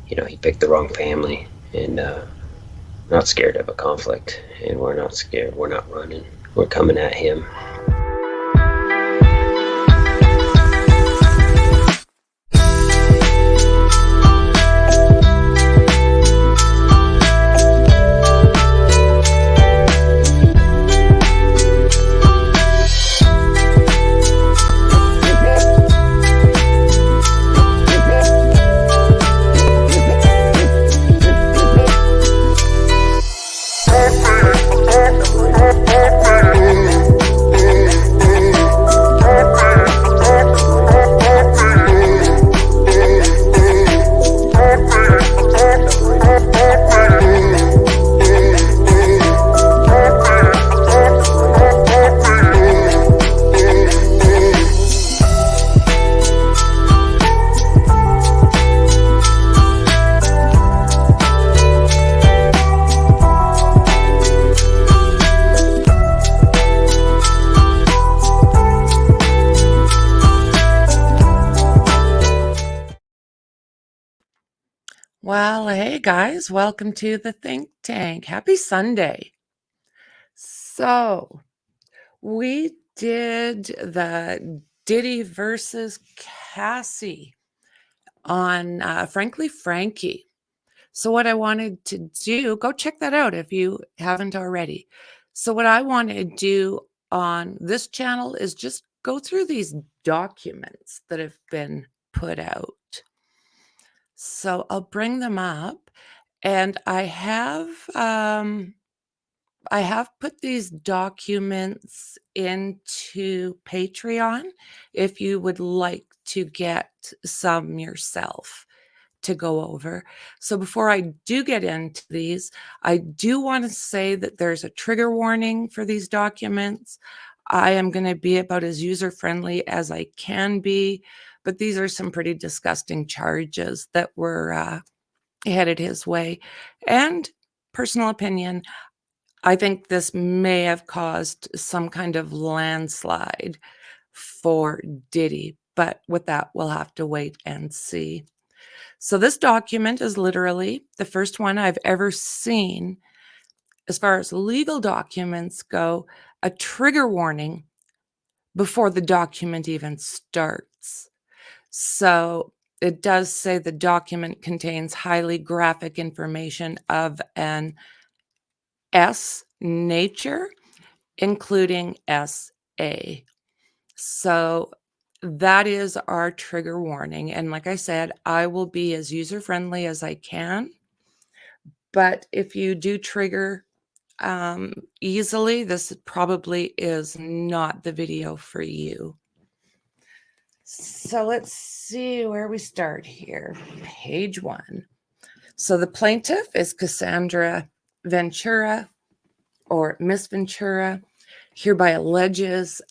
he picked the wrong family, and not scared of a conflict, and we're not scared. We're not running. We're coming at him. Well, hey guys, welcome to the Think Tank. Happy Sunday. So, we did the Diddy versus Cassie on Frankly Frankie. So, what I wanted to do, go check that out if you haven't already. So, what I want to do on this channel is just go through these documents that have been put out. So I'll bring them up, and I have put these documents into Patreon if you would like to get some yourself to go over. So before I do get into these, I do want to say that there's a trigger warning for these documents. I am going to be about as user-friendly as I can be, but these are some pretty disgusting charges that were headed his way. And personal opinion, I think this may have caused some kind of landslide for Diddy, but with that, we'll have to wait and see. So this document is literally the first one I've ever seen, as far as legal documents go, a trigger warning before the document even starts. So it does say the document contains highly graphic information of an S nature, including SA. So that is our trigger warning. And like I said, I will be as user-friendly as I can. But if you do trigger easily, this probably is not the video for you. So let's see where we start here. Page 1. So the plaintiff is Cassandra Ventura, or Miss Ventura, hereby alleges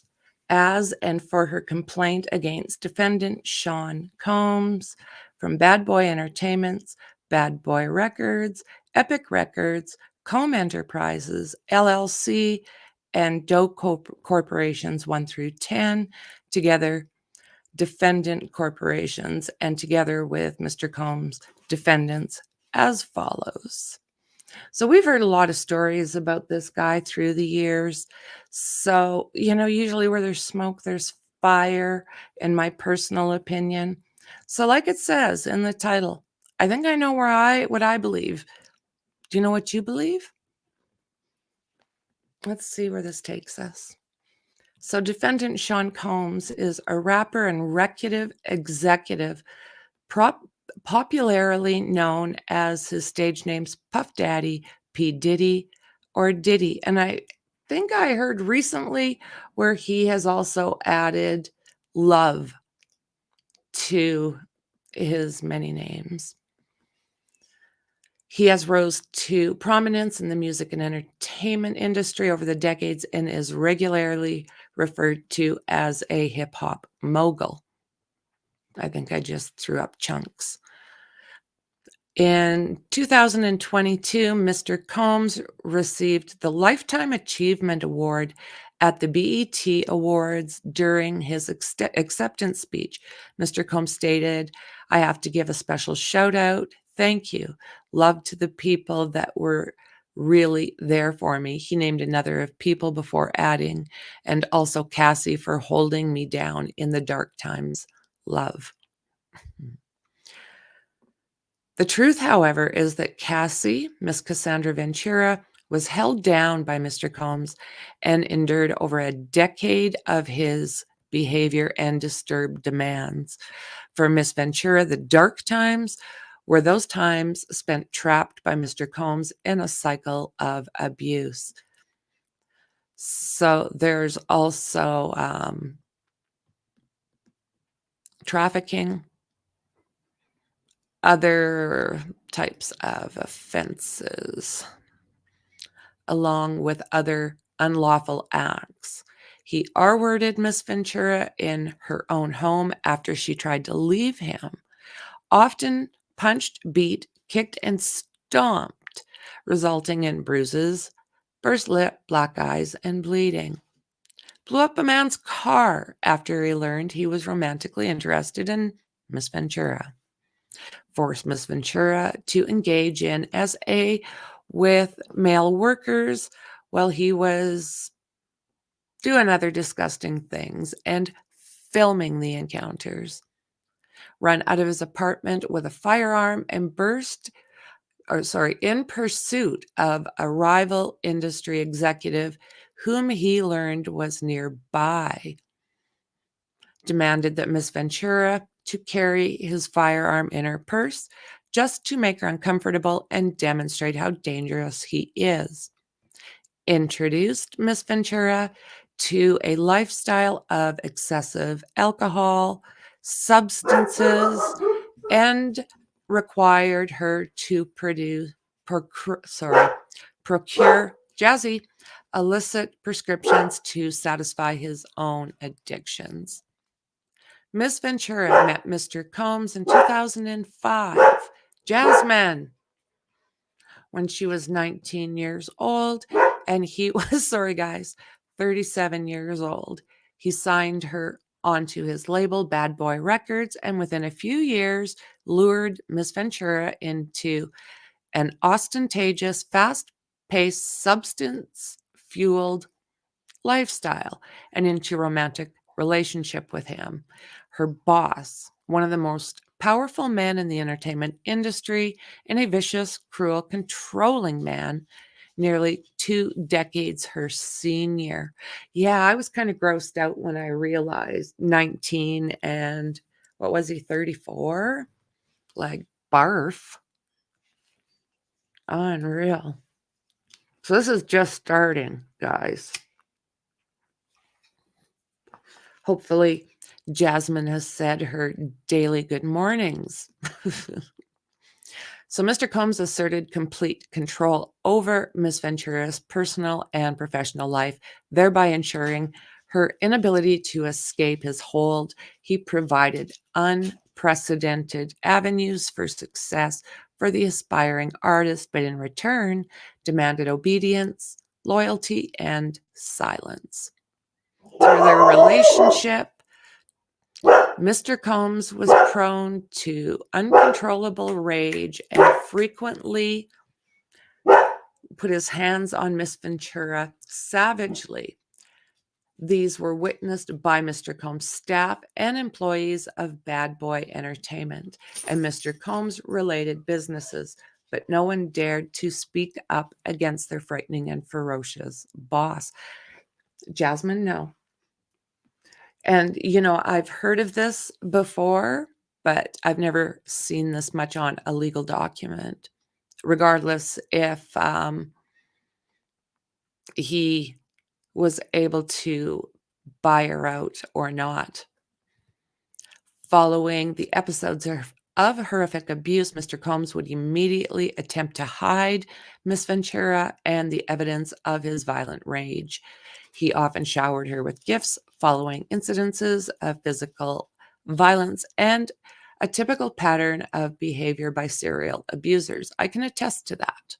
as and for her complaint against defendant Sean Combs from Bad Boy Entertainments, Bad Boy Records, Epic Records, Comb Enterprises, LLC, and Doe Corporations 1 through 10, together defendant corporations, and together with Mr. Combs, defendants as follows. So we've heard a lot of stories about this guy through the years. So, usually where there's smoke, there's fire, in my personal opinion. So like it says in the title, I think I know what I believe. Do you know what you believe? Let's see where this takes us. So defendant Sean Combs is a rapper and recreative executive, popularly known as his stage names Puff Daddy, P. Diddy, or Diddy. And I think I heard recently where he has also added Love to his many names. He has rose to prominence in the music and entertainment industry over the decades and is regularly referred to as a hip-hop mogul. I think I just threw up chunks. In 2022, Mr. Combs received the Lifetime Achievement Award At the BET Awards during his acceptance speech, Mr. Combs stated, "I have to give a special shout out. Thank you. Love to the people that were really there for me." He named another of people before adding, "and also Cassie for holding me down in the dark times. Love." The truth, however, is that Cassie, Miss Cassandra Ventura, was held down by Mr. Combs and endured over a decade of his behavior and disturbed demands. For Miss Ventura, the dark times were those times spent trapped by Mr. Combs in a cycle of abuse. So there's also trafficking, other types of offenses, along with other unlawful acts. He R-worded Miss Ventura in her own home after she tried to leave him, often punched, beat, kicked, and stomped, resulting in bruises, burst lip, black eyes, and bleeding. Blew up a man's car after he learned he was romantically interested in Miss Ventura. Forced Miss Ventura to engage in SA with male workers while he was doing other disgusting things and filming the encounters. Run out of his apartment with a firearm and in pursuit of a rival industry executive whom he learned was nearby. Demanded that Miss Ventura to carry his firearm in her purse just to make her uncomfortable and demonstrate how dangerous he is. Introduced Miss Ventura to a lifestyle of excessive alcohol, substances, and required her to procure jazzy illicit prescriptions to satisfy his own addictions. Miss Ventura met Mr. Combs in 2005. Jasmine, when she was 19 years old, and he was, 37 years old. He signed her onto his label, Bad Boy Records, and within a few years, lured Miss Ventura into an ostentatious, fast-paced, substance-fueled lifestyle and into romantic relationship with him. Her boss, one of the most powerful men in the entertainment industry, and a vicious, cruel, controlling man, nearly 2 decades her senior. Yeah, I was kind of grossed out when I realized 19 and what was he, 34? Like, barf. Unreal. So this is just starting, guys. Hopefully, Jasmine has said her daily good mornings. So Mr. Combs asserted complete control over Miss Ventura's personal and professional life, thereby ensuring her inability to escape his hold. He provided unprecedented avenues for success for the aspiring artist, but in return demanded obedience, loyalty, and silence. Through their relationship, Mr. Combs was prone to uncontrollable rage and frequently put his hands on Miss Ventura savagely. These were witnessed by Mr. Combs' staff and employees of Bad Boy Entertainment and Mr. Combs' related businesses, but no one dared to speak up against their frightening and ferocious boss. Jasmine, no. And, I've heard of this before, but I've never seen this much on a legal document, regardless if he was able to buy her out or not. Following the episodes of horrific abuse, Mr. Combs would immediately attempt to hide Miss Ventura and the evidence of his violent rage. He often showered her with gifts following incidences of physical violence and a typical pattern of behavior by serial abusers. I can attest to that.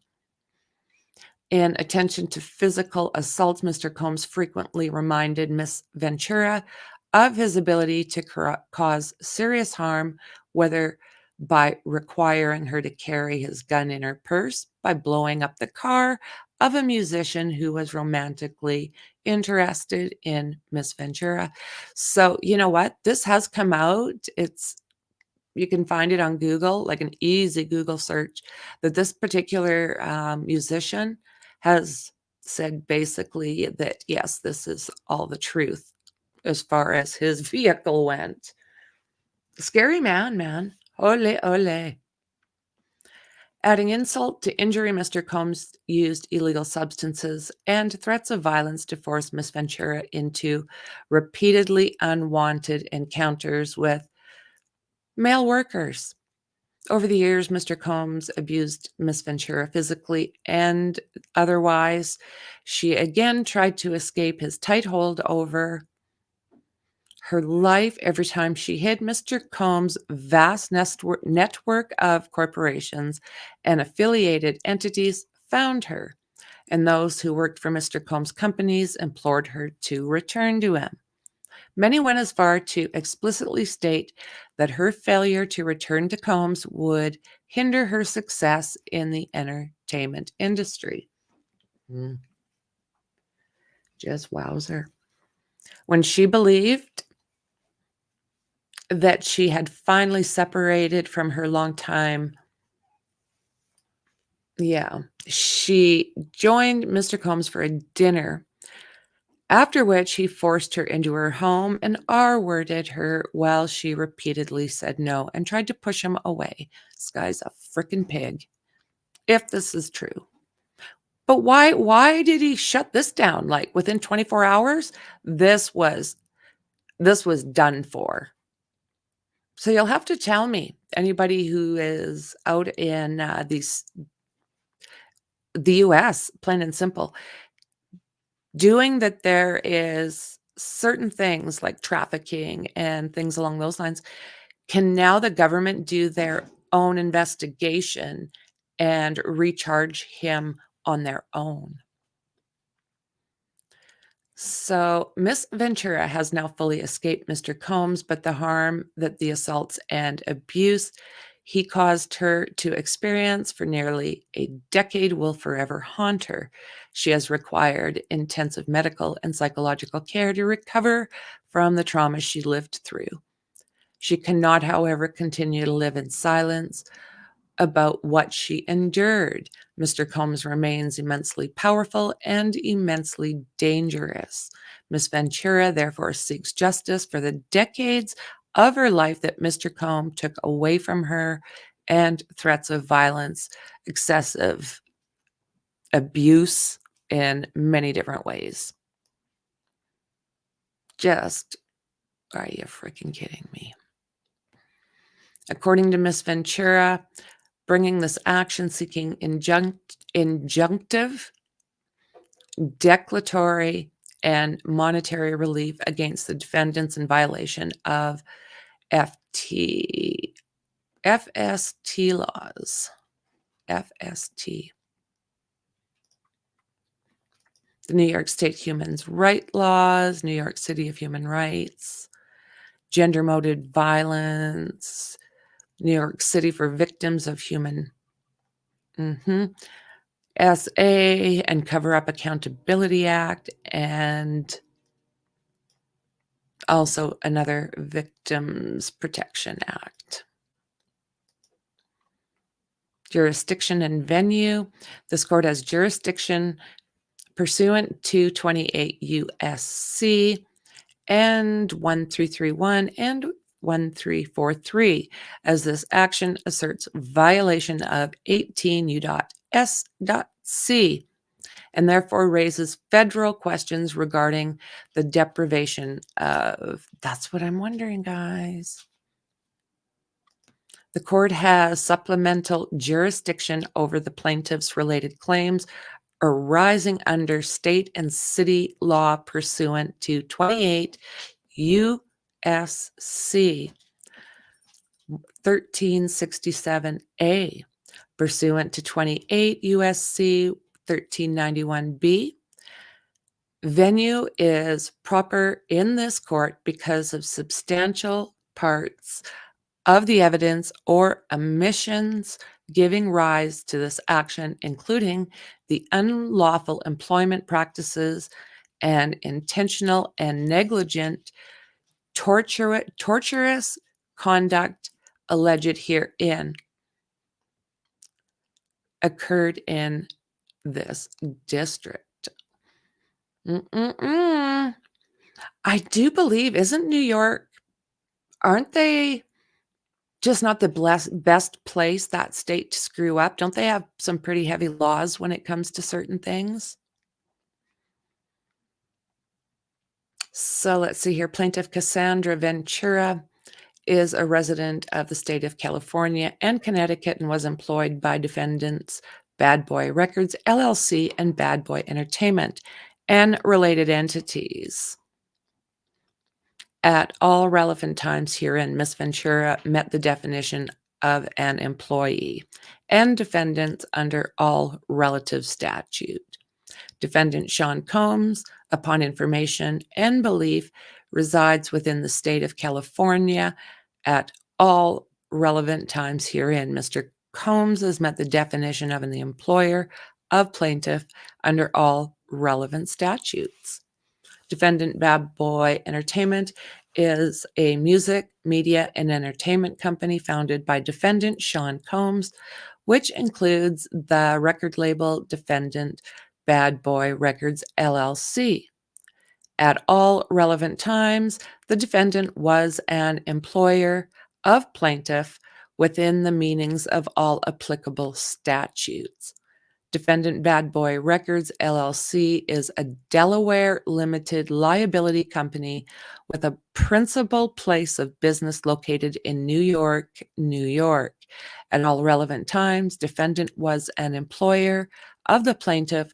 In attention to physical assaults, Mr. Combs frequently reminded Miss Ventura of his ability to cause serious harm, whether by requiring her to carry his gun in her purse, by blowing up the car of a musician who was romantically interested in Miss Ventura. So, you know what? This has come out. You can find it on Google, like an easy Google search, that this particular musician has said basically that, yes, this is all the truth as far as his vehicle went. Scary man. Ole, ole. Adding insult to injury, Mr. Combs used illegal substances and threats of violence to force Miss Ventura into repeatedly unwanted encounters with male workers. Over the years, Mr. Combs abused Miss Ventura physically and otherwise. She again tried to escape his tight hold over her life. Every time she hid, Mr. Combs' vast network of corporations and affiliated entities found her, and those who worked for Mr. Combs' companies implored her to return to him. Many went as far to explicitly state that her failure to return to Combs would hinder her success in the entertainment industry. Just wowzer. When she believed that she had finally separated from her longtime, she joined Mr. Combs for a dinner, after which he forced her into her home and R-worded her while she repeatedly said no and tried to push him away. This guy's a freaking pig, if this is true. But why did he shut this down? Like within 24 hours, this was done for. So you'll have to tell me, anybody who is out in the US, plain and simple, doing that there is certain things like trafficking and things along those lines. Can now the government do their own investigation and recharge him on their own? So Miss Ventura has now fully escaped Mr. Combs, but the harm that the assaults and abuse he caused her to experience for nearly a decade will forever haunt her. She has required intensive medical and psychological care to recover from the trauma she lived through. She cannot, however, continue to live in silence about what she endured. Mr. Combs remains immensely powerful and immensely dangerous. Miss Ventura therefore seeks justice for the decades of her life that Mr. Combs took away from her and threats of violence, excessive abuse in many different ways. Just, are you freaking kidding me? According to Miss Ventura, bringing this action seeking injunctive, declaratory, and monetary relief against the defendants in violation of FST laws. FST. The New York State Human Rights Laws, New York City of Human Rights, Gender-Motivated Violence, New York City for Victims of Human SA and Cover-Up Accountability Act, and also another Victims Protection Act. Jurisdiction and venue. This court has jurisdiction pursuant to 28 U.S.C. and 1331 and 1343, as this action asserts violation of 18 U.S.C. and therefore raises federal questions regarding the deprivation of. That's what I'm wondering, guys. The court has supplemental jurisdiction over the plaintiff's related claims arising under state and city law pursuant to 28 U.S.C. 1367A, pursuant to 28 U.S.C. 1391B. Venue is proper in this court because of substantial parts of the evidence or omissions giving rise to this action, including the unlawful employment practices and intentional and negligent torturous conduct alleged herein occurred in this district. I do believe, isn't New York, aren't they just not the best place, that state, to screw up? Don't they have some pretty heavy laws when it comes to certain things? So let's see here. Plaintiff Cassandra Ventura is a resident of the state of California and Connecticut and was employed by defendants Bad Boy Records, LLC, and Bad Boy Entertainment and related entities. At all relevant times herein, Ms. Ventura met the definition of an employee and defendants under all relative statute. Defendant Sean Combs, upon information and belief, resides within the state of California at all relevant times herein. Mr. Combs has met the definition of an employer of plaintiff under all relevant statutes. Defendant Bad Boy Entertainment is a music, media, and entertainment company founded by defendant Sean Combs, which includes the record label defendant Bad Boy Records, LLC. At all relevant times, the defendant was an employer of plaintiff within the meanings of all applicable statutes. Defendant Bad Boy Records, LLC is a Delaware limited liability company with a principal place of business located in New York, New York. At all relevant times, defendant was an employer of the plaintiff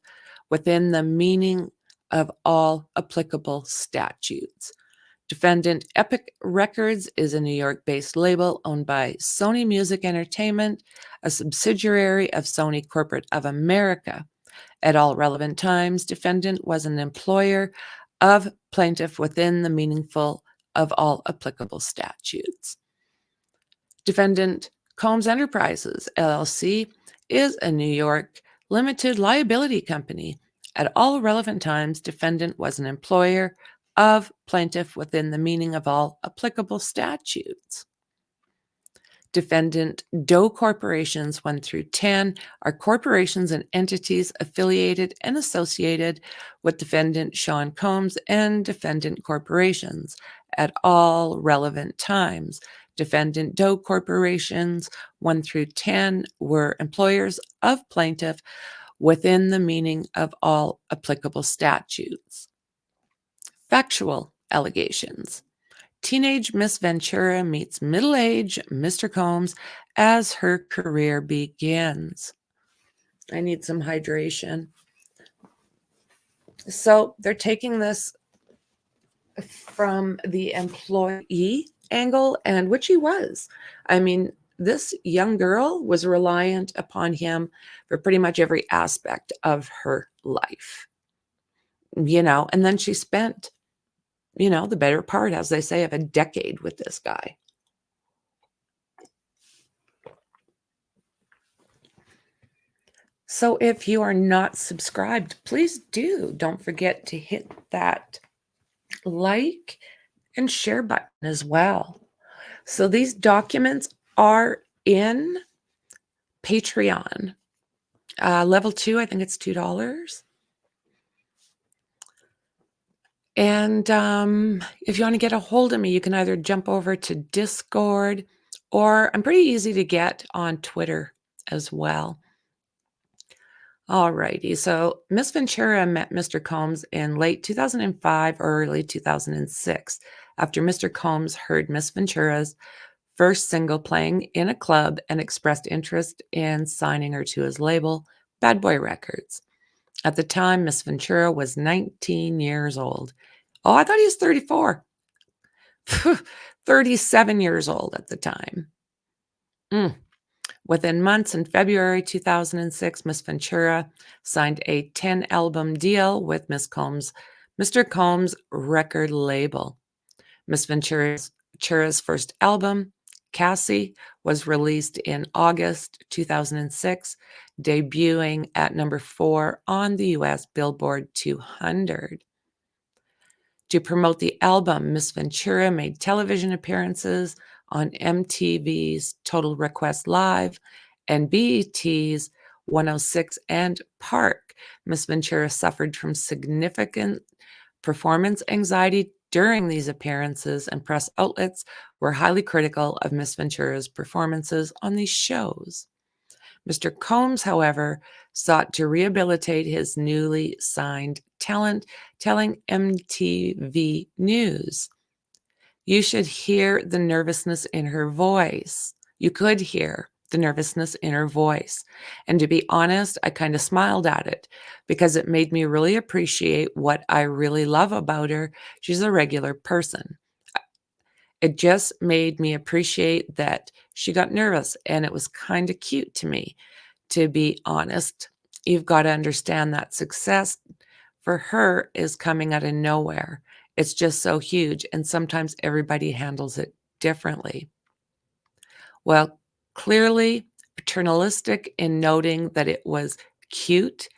within the meaning of all applicable statutes. Defendant Epic Records is a New York-based label owned by Sony Music Entertainment, a subsidiary of Sony Corporate of America. At all relevant times, defendant was an employer of plaintiff within the meaningful of all applicable statutes. Defendant Combs Enterprises, LLC, is a New York limited liability company. At all relevant times, defendant was an employer of plaintiff within the meaning of all applicable statutes. Defendant Doe Corporations 1 through 10 are corporations and entities affiliated and associated with defendant Sean Combs and defendant corporations. At all relevant times, defendant Doe Corporations 1 through 10 were employers of plaintiff within the meaning of all applicable statutes. Factual allegations. Teenage Miss Ventura meets middle-aged Mr. Combs as her career begins. I need some hydration. So they're taking this from the employee angle, and which he was. I mean, this young girl was reliant upon him for pretty much every aspect of her life. And then she spent the better part, as they say, of a decade with this guy. So if you are not subscribed, please do. Don't forget to hit that like and share button as well. So these documents are in Patreon. Level 2, I think it's $2. And if you want to get a hold of me, you can either jump over to Discord, or I'm pretty easy to get on Twitter as well. All righty. So Miss Ventura met Mr. Combs in late 2005 or early 2006 after Mr. Combs heard Miss Ventura's first single playing in a club and expressed interest in signing her to his label, Bad Boy Records. At the time, Miss Ventura was 19 years old. Oh, I thought he was 34. 37 years old at the time. Within months, in February 2006, Miss Ventura signed a 10-album deal with Mr. Combs' record label. Miss Ventura's first album, Cassie, was released in August 2006, debuting at number 4 on the US Billboard 200. To promote the album, Miss Ventura made television appearances on MTV's Total Request Live and BET's 106 and Park. Miss Ventura suffered from significant performance anxiety during these appearances, and press outlets were highly critical of Miss Ventura's performances on these shows. Mr. Combs, however, sought to rehabilitate his newly signed talent, telling MTV News, "You should hear the nervousness in her voice." You could hear the nervousness in her voice. And to be honest, I kind of smiled at it because it made me really appreciate what I really love about her. She's a regular person. It just made me appreciate that she got nervous, and it was kind of cute to me. To be honest, you've got to understand that success for her is coming out of nowhere. It's just so huge, and sometimes everybody handles it differently. Well, clearly paternalistic in noting that it was cute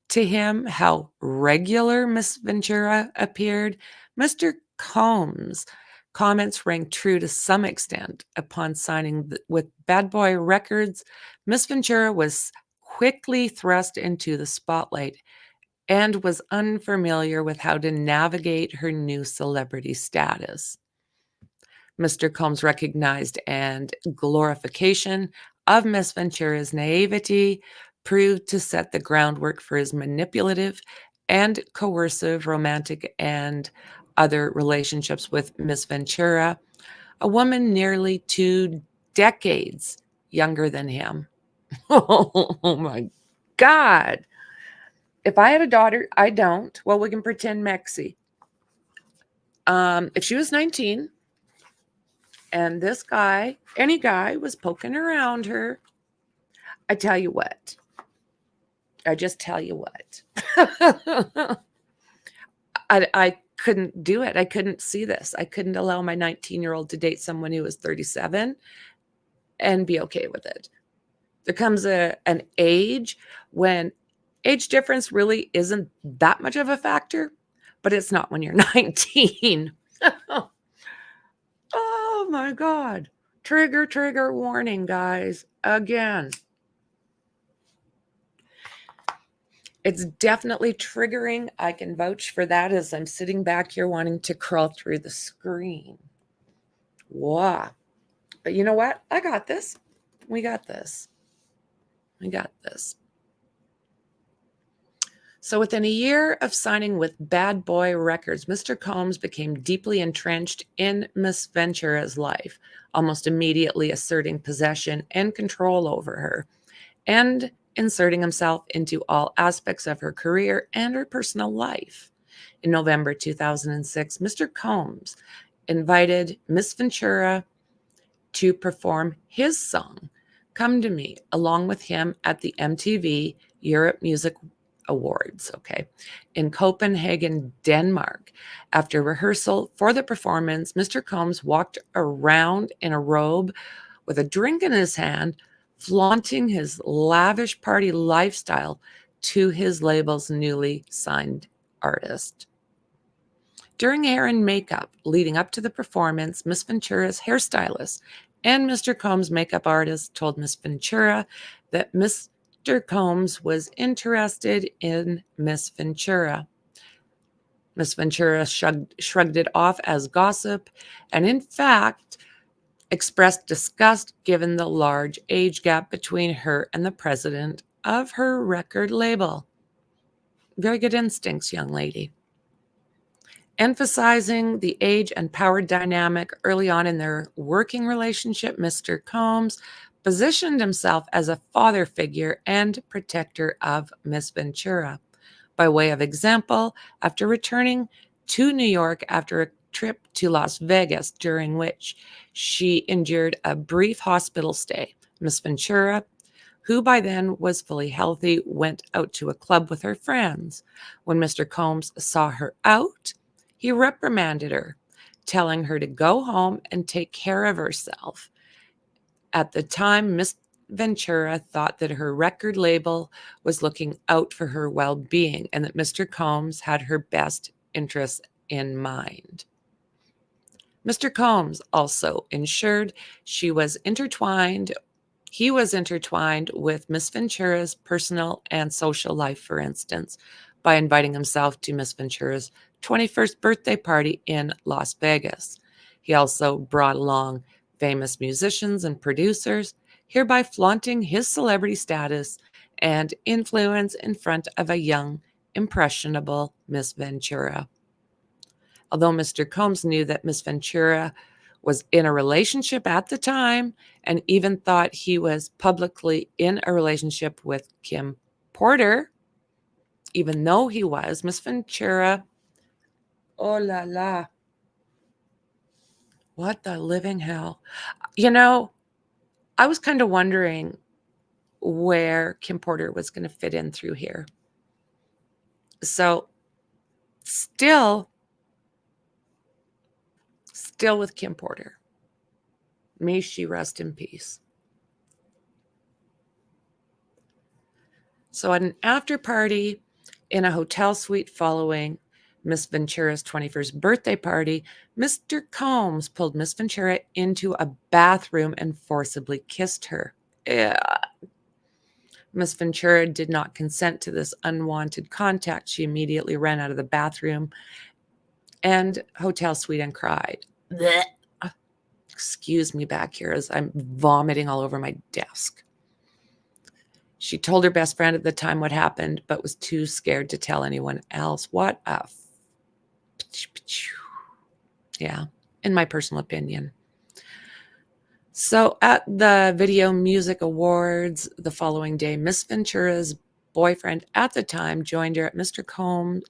to him how regular Miss Ventura appeared, Mr. Combs' comments rang true to some extent. Upon signing with Bad Boy Records, Miss Ventura was quickly thrust into the spotlight and was unfamiliar with how to navigate her new celebrity status. Mr. Combs recognized and glorification of Miss Ventura's naivety proved to set the groundwork for his manipulative and coercive romantic and other relationships with Miss Ventura, a woman nearly 2 decades younger than him. Oh my God. If I had a daughter, I don't. Well, we can pretend Mexi. If she was 19 and this guy, any guy, was poking around her, I tell you what. I just tell you what. I couldn't do it. I couldn't see this. I couldn't allow my 19-year-old to date someone who was 37 and be okay with it. There comes an age when age difference really isn't that much of a factor, but it's not when you're 19. Oh my God. Trigger warning, guys. Again. It's definitely triggering. I can vouch for that as I'm sitting back here wanting to crawl through the screen. Wow. But you know what? I got this. We got this. We got this. So within a year of signing with Bad Boy Records, Mr. Combs became deeply entrenched in Miss Ventura's life, almost immediately asserting possession and control over her, and inserting himself into all aspects of her career and her personal life. In November 2006, Mr. Combs invited Miss Ventura to perform his song, Come to Me, along with him at the MTV Europe Music Awards, in Copenhagen, Denmark. After rehearsal for the performance, Mr. Combs walked around in a robe with a drink in his hand, flaunting his lavish party lifestyle to his label's newly signed artist. During hair and makeup leading up to the performance, Miss Ventura's hairstylist and Mr. Combs' makeup artist told Miss Ventura that Mr. Combs was interested in Miss Ventura. Miss Ventura shrugged it off as gossip and, in fact, expressed disgust given the large age gap between her and the president of her record label. Very good instincts, young lady. Emphasizing the age and power dynamic early on in their working relationship, Mr. Combs positioned himself as a father figure and protector of Miss Ventura. By way of example, after returning to New York after a trip to Las Vegas, during which she endured a brief hospital stay, Miss Ventura, who by then was fully healthy, went out to a club with her friends. When Mr. Combs saw her out, he reprimanded her, telling her to go home and take care of herself. At the time, Miss Ventura thought that her record label was looking out for her well being and that Mr. Combs had her best interests in mind. Mr. Combs also ensured he was intertwined with Miss Ventura's personal and social life, for instance, by inviting himself to Miss Ventura's 21st birthday party in Las Vegas. He also brought along famous musicians and producers, hereby flaunting his celebrity status and influence in front of a young, impressionable Miss Ventura. Although Mr. Combs knew that Miss Ventura was in a relationship at the time and even thought he was publicly in a relationship with Kim Porter, even though he was, Miss Ventura, oh la la, what the living hell. I was kind of wondering where Kim Porter was going to fit in through here. So still with Kim Porter. May she rest in peace. So at an after party in a hotel suite following Miss Ventura's 21st birthday party, Mr. Combs pulled Miss Ventura into a bathroom and forcibly kissed her. Miss Ventura did not consent to this unwanted contact. She immediately ran out of the bathroom and hotel suite and cried. Blech. Excuse me back here as I'm vomiting all over my desk. She told her best friend at the time what happened, but was too scared to tell anyone else. What a... Yeah, in my personal opinion. So at the Video Music Awards the following day, Miss Ventura's boyfriend at the time joined her at Mr. Combs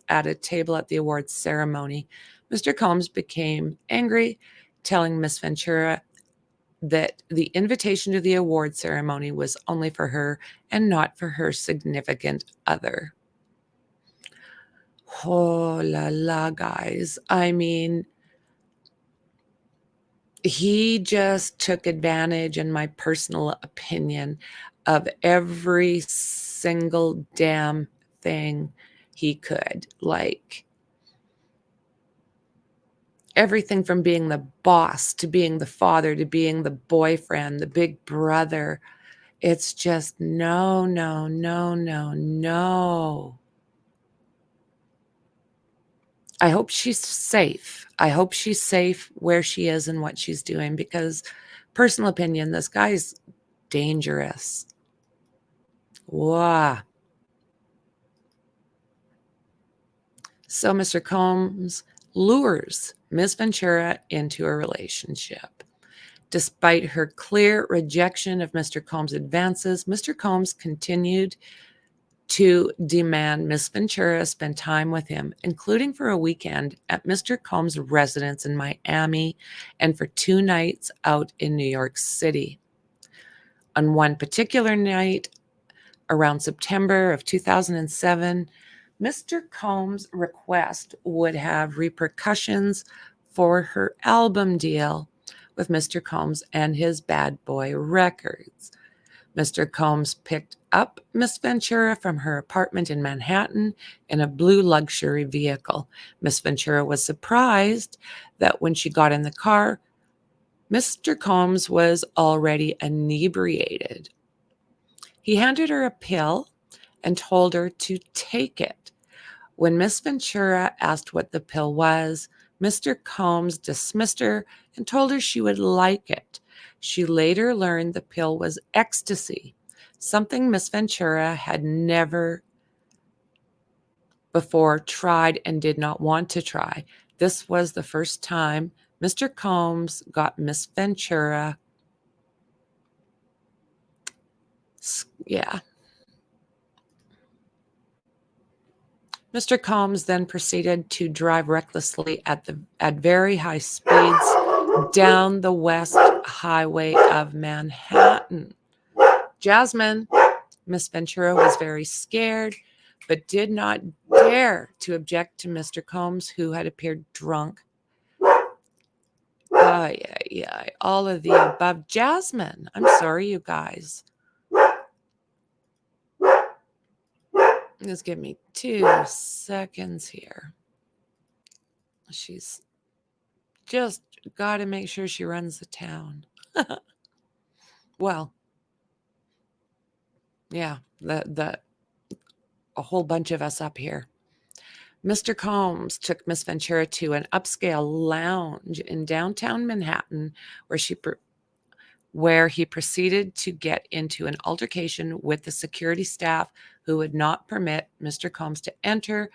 at a table at the awards ceremony. Mr. Combs became angry, telling Miss Ventura that the invitation to the award ceremony was only for her and not for her significant other. Oh la la, guys. I mean, he just took advantage, in my personal opinion, of every single damn thing he could. Like, everything from being the boss to being the father to being the boyfriend, the big brother. It's just no, no, no, no, no. I hope she's safe. I hope she's safe where she is and what she's doing because, personal opinion, this guy's dangerous. Wow. So Mr. Combs lures Miss Ventura into a relationship. Despite her clear rejection of Mr. Combs' advances, Mr. Combs continued to demand Miss Ventura spend time with him, including for a weekend at Mr. Combs' residence in Miami and for 2 nights out in New York City. On one particular night, around September of 2007, Mr. Combs' request would have repercussions for her album deal with Mr. Combs and his Bad Boy Records. Mr. Combs picked up Miss Ventura from her apartment in Manhattan in a blue luxury vehicle. Miss Ventura was surprised that when she got in the car, Mr. Combs was already inebriated. He handed her a pill and told her to take it. When Miss Ventura asked what the pill was, Mr. Combs dismissed her and told her she would like it. She later learned the pill was ecstasy, something Miss Ventura had never before tried and did not want to try. This was the first time Mr. Combs got Miss Ventura. Yeah. Mr. Combs then proceeded to drive recklessly at very high speeds down the West Highway of Manhattan. Jasmine, Miss Ventura, was very scared, but did not dare to object to Mr. Combs, who had appeared drunk. Yeah, all of the above. Jasmine, I'm sorry, you guys. Just give me 2 seconds here. She's just got to make sure she runs the town. Well, yeah, a whole bunch of us up here. Mr. Combs took Miss Ventura to an upscale lounge in downtown Manhattan where he proceeded to get into an altercation with the security staff who would not permit Mr. Combs to enter,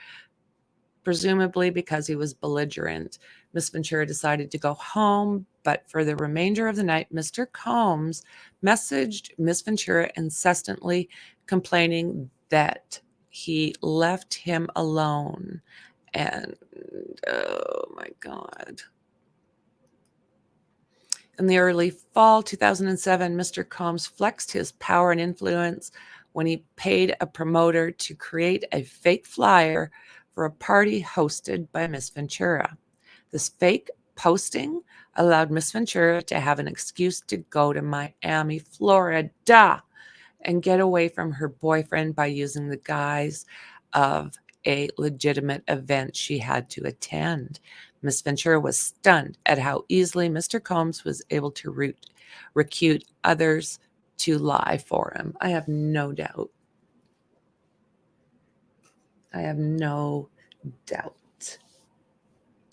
presumably because he was belligerent. Miss Ventura decided to go home, but for the remainder of the night, Mr. Combs messaged Miss Ventura incessantly, complaining that he left him alone. And oh my God. In the early fall 2007, Mr. Combs flexed his power and influence when he paid a promoter to create a fake flyer for a party hosted by Miss Ventura. This fake posting allowed Miss Ventura to have an excuse to go to Miami, Florida, and get away from her boyfriend by using the guise of a legitimate event she had to attend. Miss Ventura was stunned at how easily Mr. Combs was able to recruit others to lie for him. I have no doubt. I have no doubt.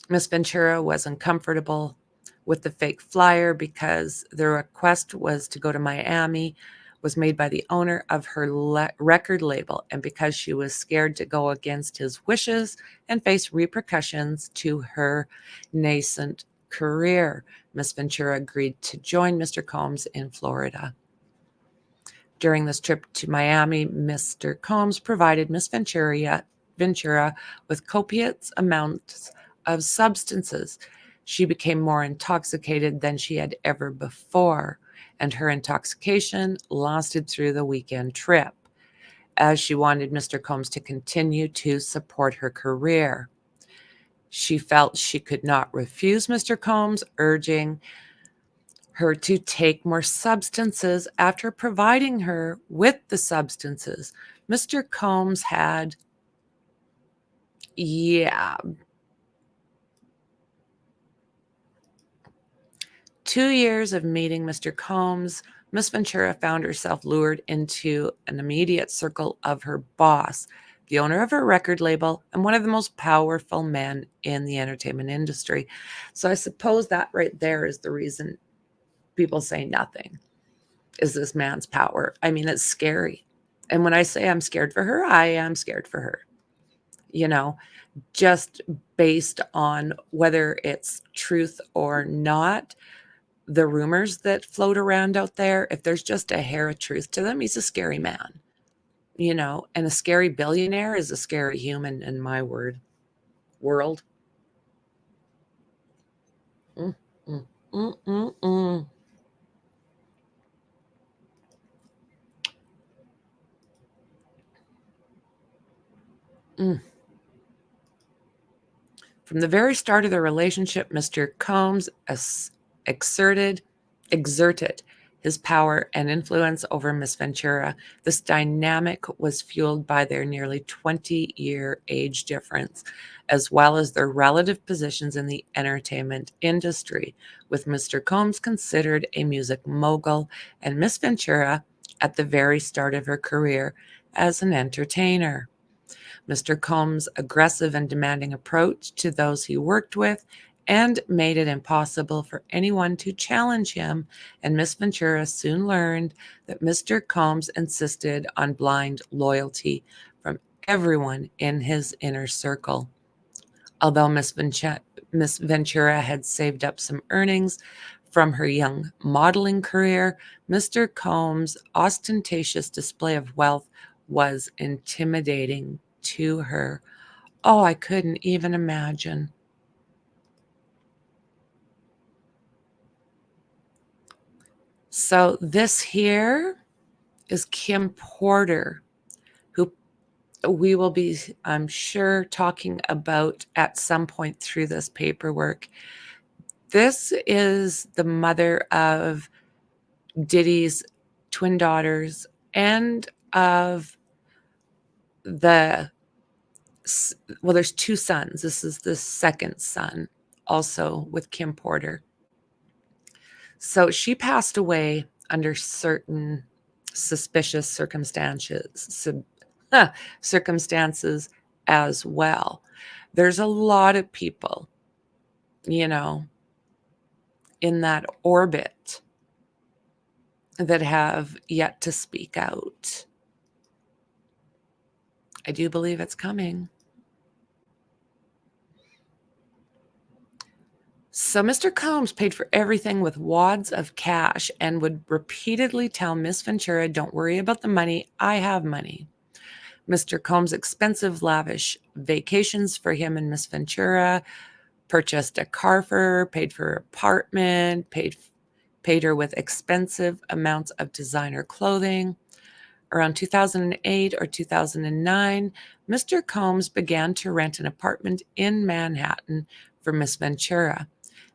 Miss Ventura was uncomfortable with the fake flyer because the request was to go to Miami was made by the owner of her record label, and because she was scared to go against his wishes and face repercussions to her nascent career, Miss Ventura agreed to join Mr. Combs in Florida. During this trip to Miami, Mr. Combs provided Miss Ventura with copious amounts of substances. She became more intoxicated than she had ever before, and her intoxication lasted through the weekend trip, as she wanted Mr. Combs to continue to support her career. She felt she could not refuse Mr. Combs, urging her to take more substances. After providing her with the substances, Mr. Combs had, 2 years of meeting Mr. Combs, Miss Ventura found herself lured into an immediate circle of her boss, the owner of her record label, and one of the most powerful men in the entertainment industry. So I suppose that right there is the reason people say nothing, is this man's power. I mean, it's scary. And when I say I'm scared for her, I am scared for her. You know, just based on whether it's truth or not, the rumors that float around out there, if there's just a hair of truth to them, he's a scary man, and a scary billionaire is a scary human in my world. Mm, mm, mm, mm, mm. Mm. From the very start of the relationship, Mr. Combs exerted his power and influence over Miss Ventura. This dynamic was fueled by their nearly 20-year age difference, as well as their relative positions in the entertainment industry, with Mr. Combs considered a music mogul and Miss Ventura at the very start of her career as an entertainer. Mr. Combs' aggressive and demanding approach to those he worked with and made it impossible for anyone to challenge him, and Miss Ventura soon learned that Mr. Combs insisted on blind loyalty from everyone in his inner circle. Although Miss Ventura had saved up some earnings from her young modeling career, Mr. Combs' ostentatious display of wealth was intimidating to her. Oh, I couldn't even imagine. So this here is Kim Porter, who we will be, I'm sure, talking about at some point through this paperwork. This is the mother of Diddy's twin daughters and of the, well, there's two sons. This is the second son, also with Kim Porter. So she passed away under certain suspicious circumstances as well. There's a lot of people, you know, in that orbit that have yet to speak out. I do believe it's coming. So Mr. Combs paid for everything with wads of cash and would repeatedly tell Miss Ventura, "Don't worry about the money, I have money." Mr. Combs' expensive, lavish vacations for him and Miss Ventura, purchased a car for her, paid for her apartment, paid her with expensive amounts of designer clothing. Around 2008 or 2009, Mr. Combs began to rent an apartment in Manhattan for Miss Ventura.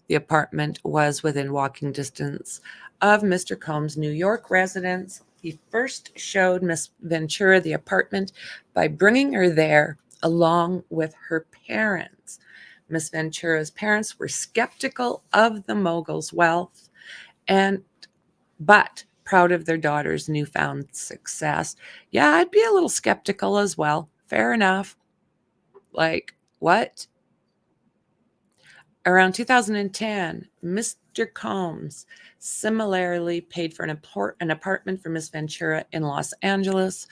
The apartment was within walking distance of Mr. Combs' New York residence. He first showed Miss Ventura the apartment by bringing her there along with her parents. Miss Ventura's parents were skeptical of the mogul's wealth, but proud of their daughter's newfound success. Yeah, I'd be a little skeptical as well. Fair enough. Like, what? Around 2010, Mr. Combs similarly paid for an apartment for Miss Ventura in Los Angeles,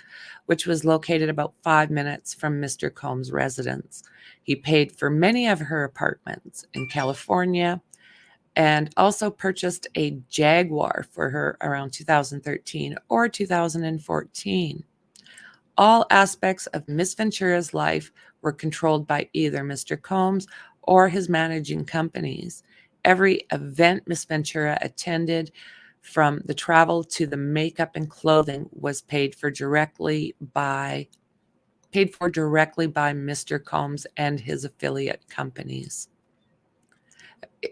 which was located about 5 minutes from Mr. Combs' residence. He paid for many of her apartments in California and also purchased a Jaguar for her around 2013 or 2014. All aspects of Miss Ventura's life were controlled by either Mr. Combs or his managing companies. Every event Miss Ventura attended, from the travel to the makeup and clothing, was paid for directly by Mr. Combs and his affiliate companies.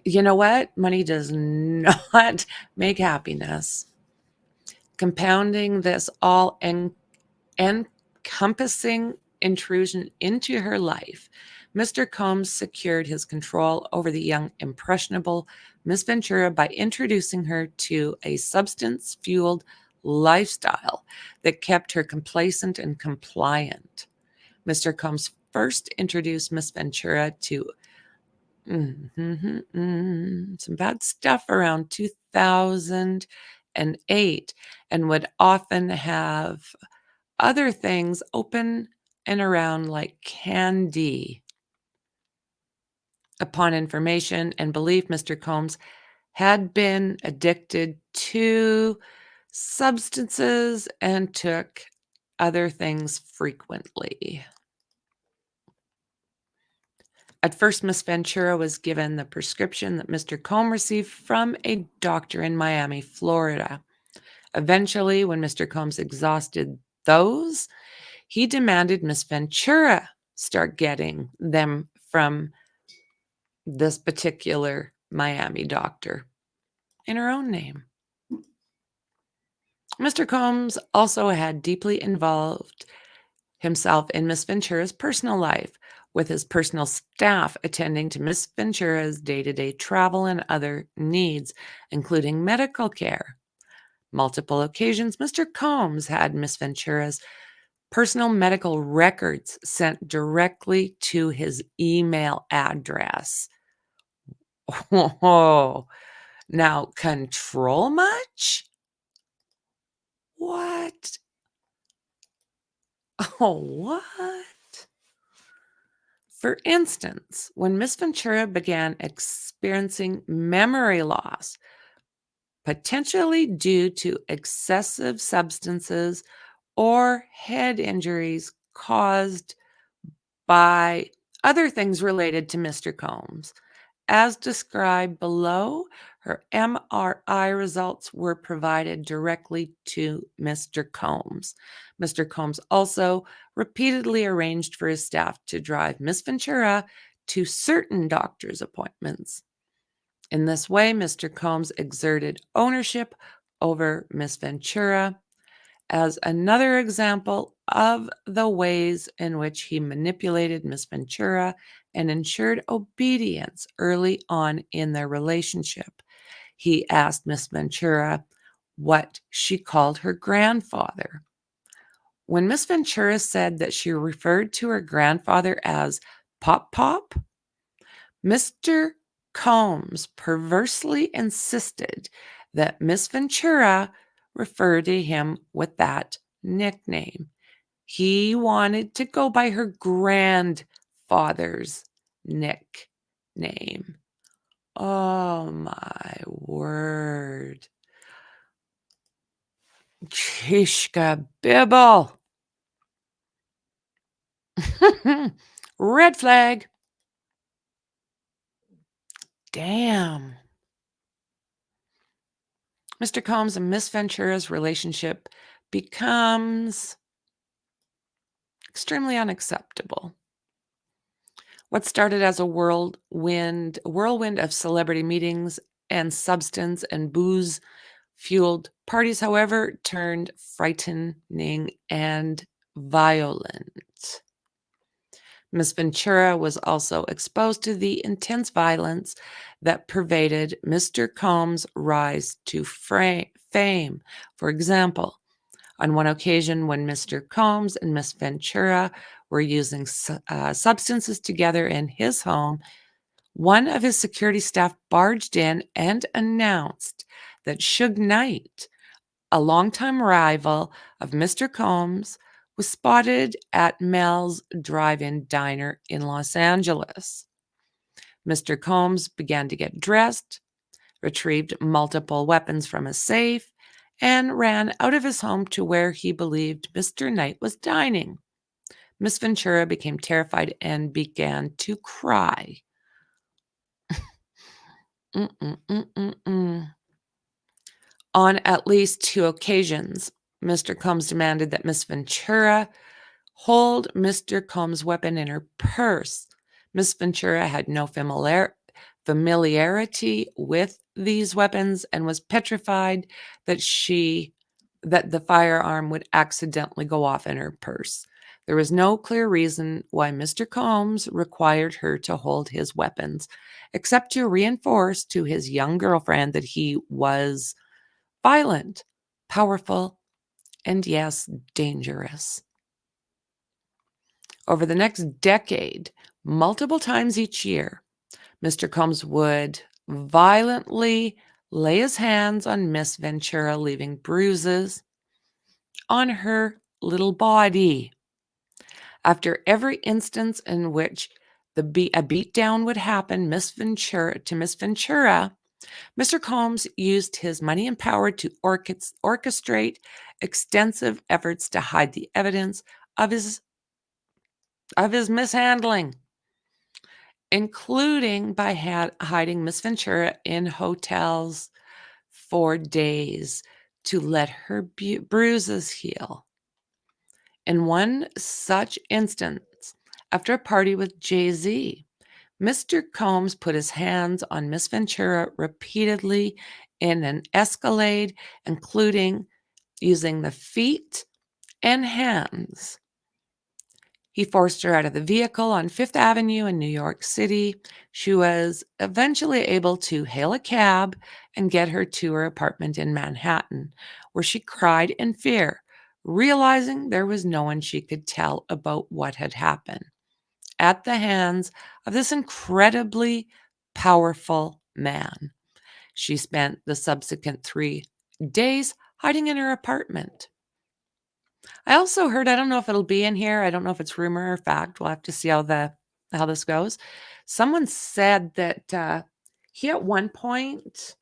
You know what? Money does not make happiness. Compounding this all encompassing intrusion into her life, Mr. Combs secured his control over the young, impressionable Miss Ventura by introducing her to a substance-fueled lifestyle that kept her complacent and compliant. Mr. Combs first introduced Miss Ventura to some bad stuff around 2008 and would often have other things open and around like candy. Upon information and belief, Mr. Combs had been addicted to substances and took other things frequently. At first, Miss Ventura was given the prescription that Mr. Combs received from a doctor in Miami, Florida. Eventually, when Mr. Combs exhausted those, he demanded Miss Ventura start getting them from this particular Miami doctor in her own name. Mr. Combs also had deeply involved himself in Miss Ventura's personal life, with his personal staff attending to Miss Ventura's day-to-day travel and other needs, including medical care. Multiple occasions, Mr. Combs had Miss Ventura's personal medical records sent directly to his email address. Oh, now control much? What? Oh, what? For instance, when Miss Ventura began experiencing memory loss, potentially due to excessive substances or head injuries caused by other things related to Mr. Combs, as described below, Her MRI results were provided directly to Mr. Combs. Mr. Combs also repeatedly arranged for his staff to drive Miss Ventura to certain doctor's appointments. In this way, Mr. Combs exerted ownership over Miss Ventura as another example of the ways in which he manipulated Miss Ventura and ensured obedience early on in their relationship. He asked Miss Ventura what she called her grandfather. When Miss Ventura said that she referred to her grandfather as Pop Pop, Mr. Combs perversely insisted that Miss Ventura refer to him with that nickname. He wanted to go by her grandfather's nickname. Oh my word. Kishka Bibble. Red flag. Damn. Mr. Combs and Miss Ventura's relationship becomes extremely unacceptable. What started as a whirlwind of celebrity meetings and substance and booze fueled parties, however, turned frightening and violent. Miss Ventura was also exposed to the intense violence that pervaded Mr. Combs' rise to fame. For example, on one occasion when Mr. Combs and Miss Ventura were using substances together in his home, one of his security staff barged in and announced that Suge Knight, a longtime rival of Mr. Combs, was spotted at Mel's Drive-In Diner in Los Angeles. Mr. Combs began to get dressed, retrieved multiple weapons from a safe, and ran out of his home to where he believed Mr. Knight was dining. Miss Ventura became terrified and began to cry. On at least 2 occasions, Mr. Combs demanded that Miss Ventura hold Mr. Combs' weapon in her purse. Miss Ventura had no familiarity with these weapons and was petrified that the firearm would accidentally go off in her purse. There was no clear reason why Mr. Combs required her to hold his weapons, except to reinforce to his young girlfriend that he was violent, powerful, and yes, dangerous. Over the next decade, multiple times each year, Mr. Combs would violently lay his hands on Miss Ventura, leaving bruises on her little body. After every instance in which a beatdown would happen, Miss Ventura, Mr. Combs used his money and power to orchestrate extensive efforts to hide the evidence of his mishandling, including by hiding Miss Ventura in hotels for days to let her bruises heal. In one such instance, after a party with Jay-Z, Mr. Combs put his hands on Miss Ventura repeatedly in an escalade, including using the feet and hands. He forced her out of the vehicle on Fifth Avenue in New York City. She was eventually able to hail a cab and get her to her apartment in Manhattan, where she cried in fear, realizing there was no one she could tell about what had happened at the hands of this incredibly powerful man. She spent the subsequent 3 days hiding in her apartment. I also heard, I don't know if it'll be in here, I don't know if it's rumor or fact, we'll have to see how this goes. Someone said that he at one point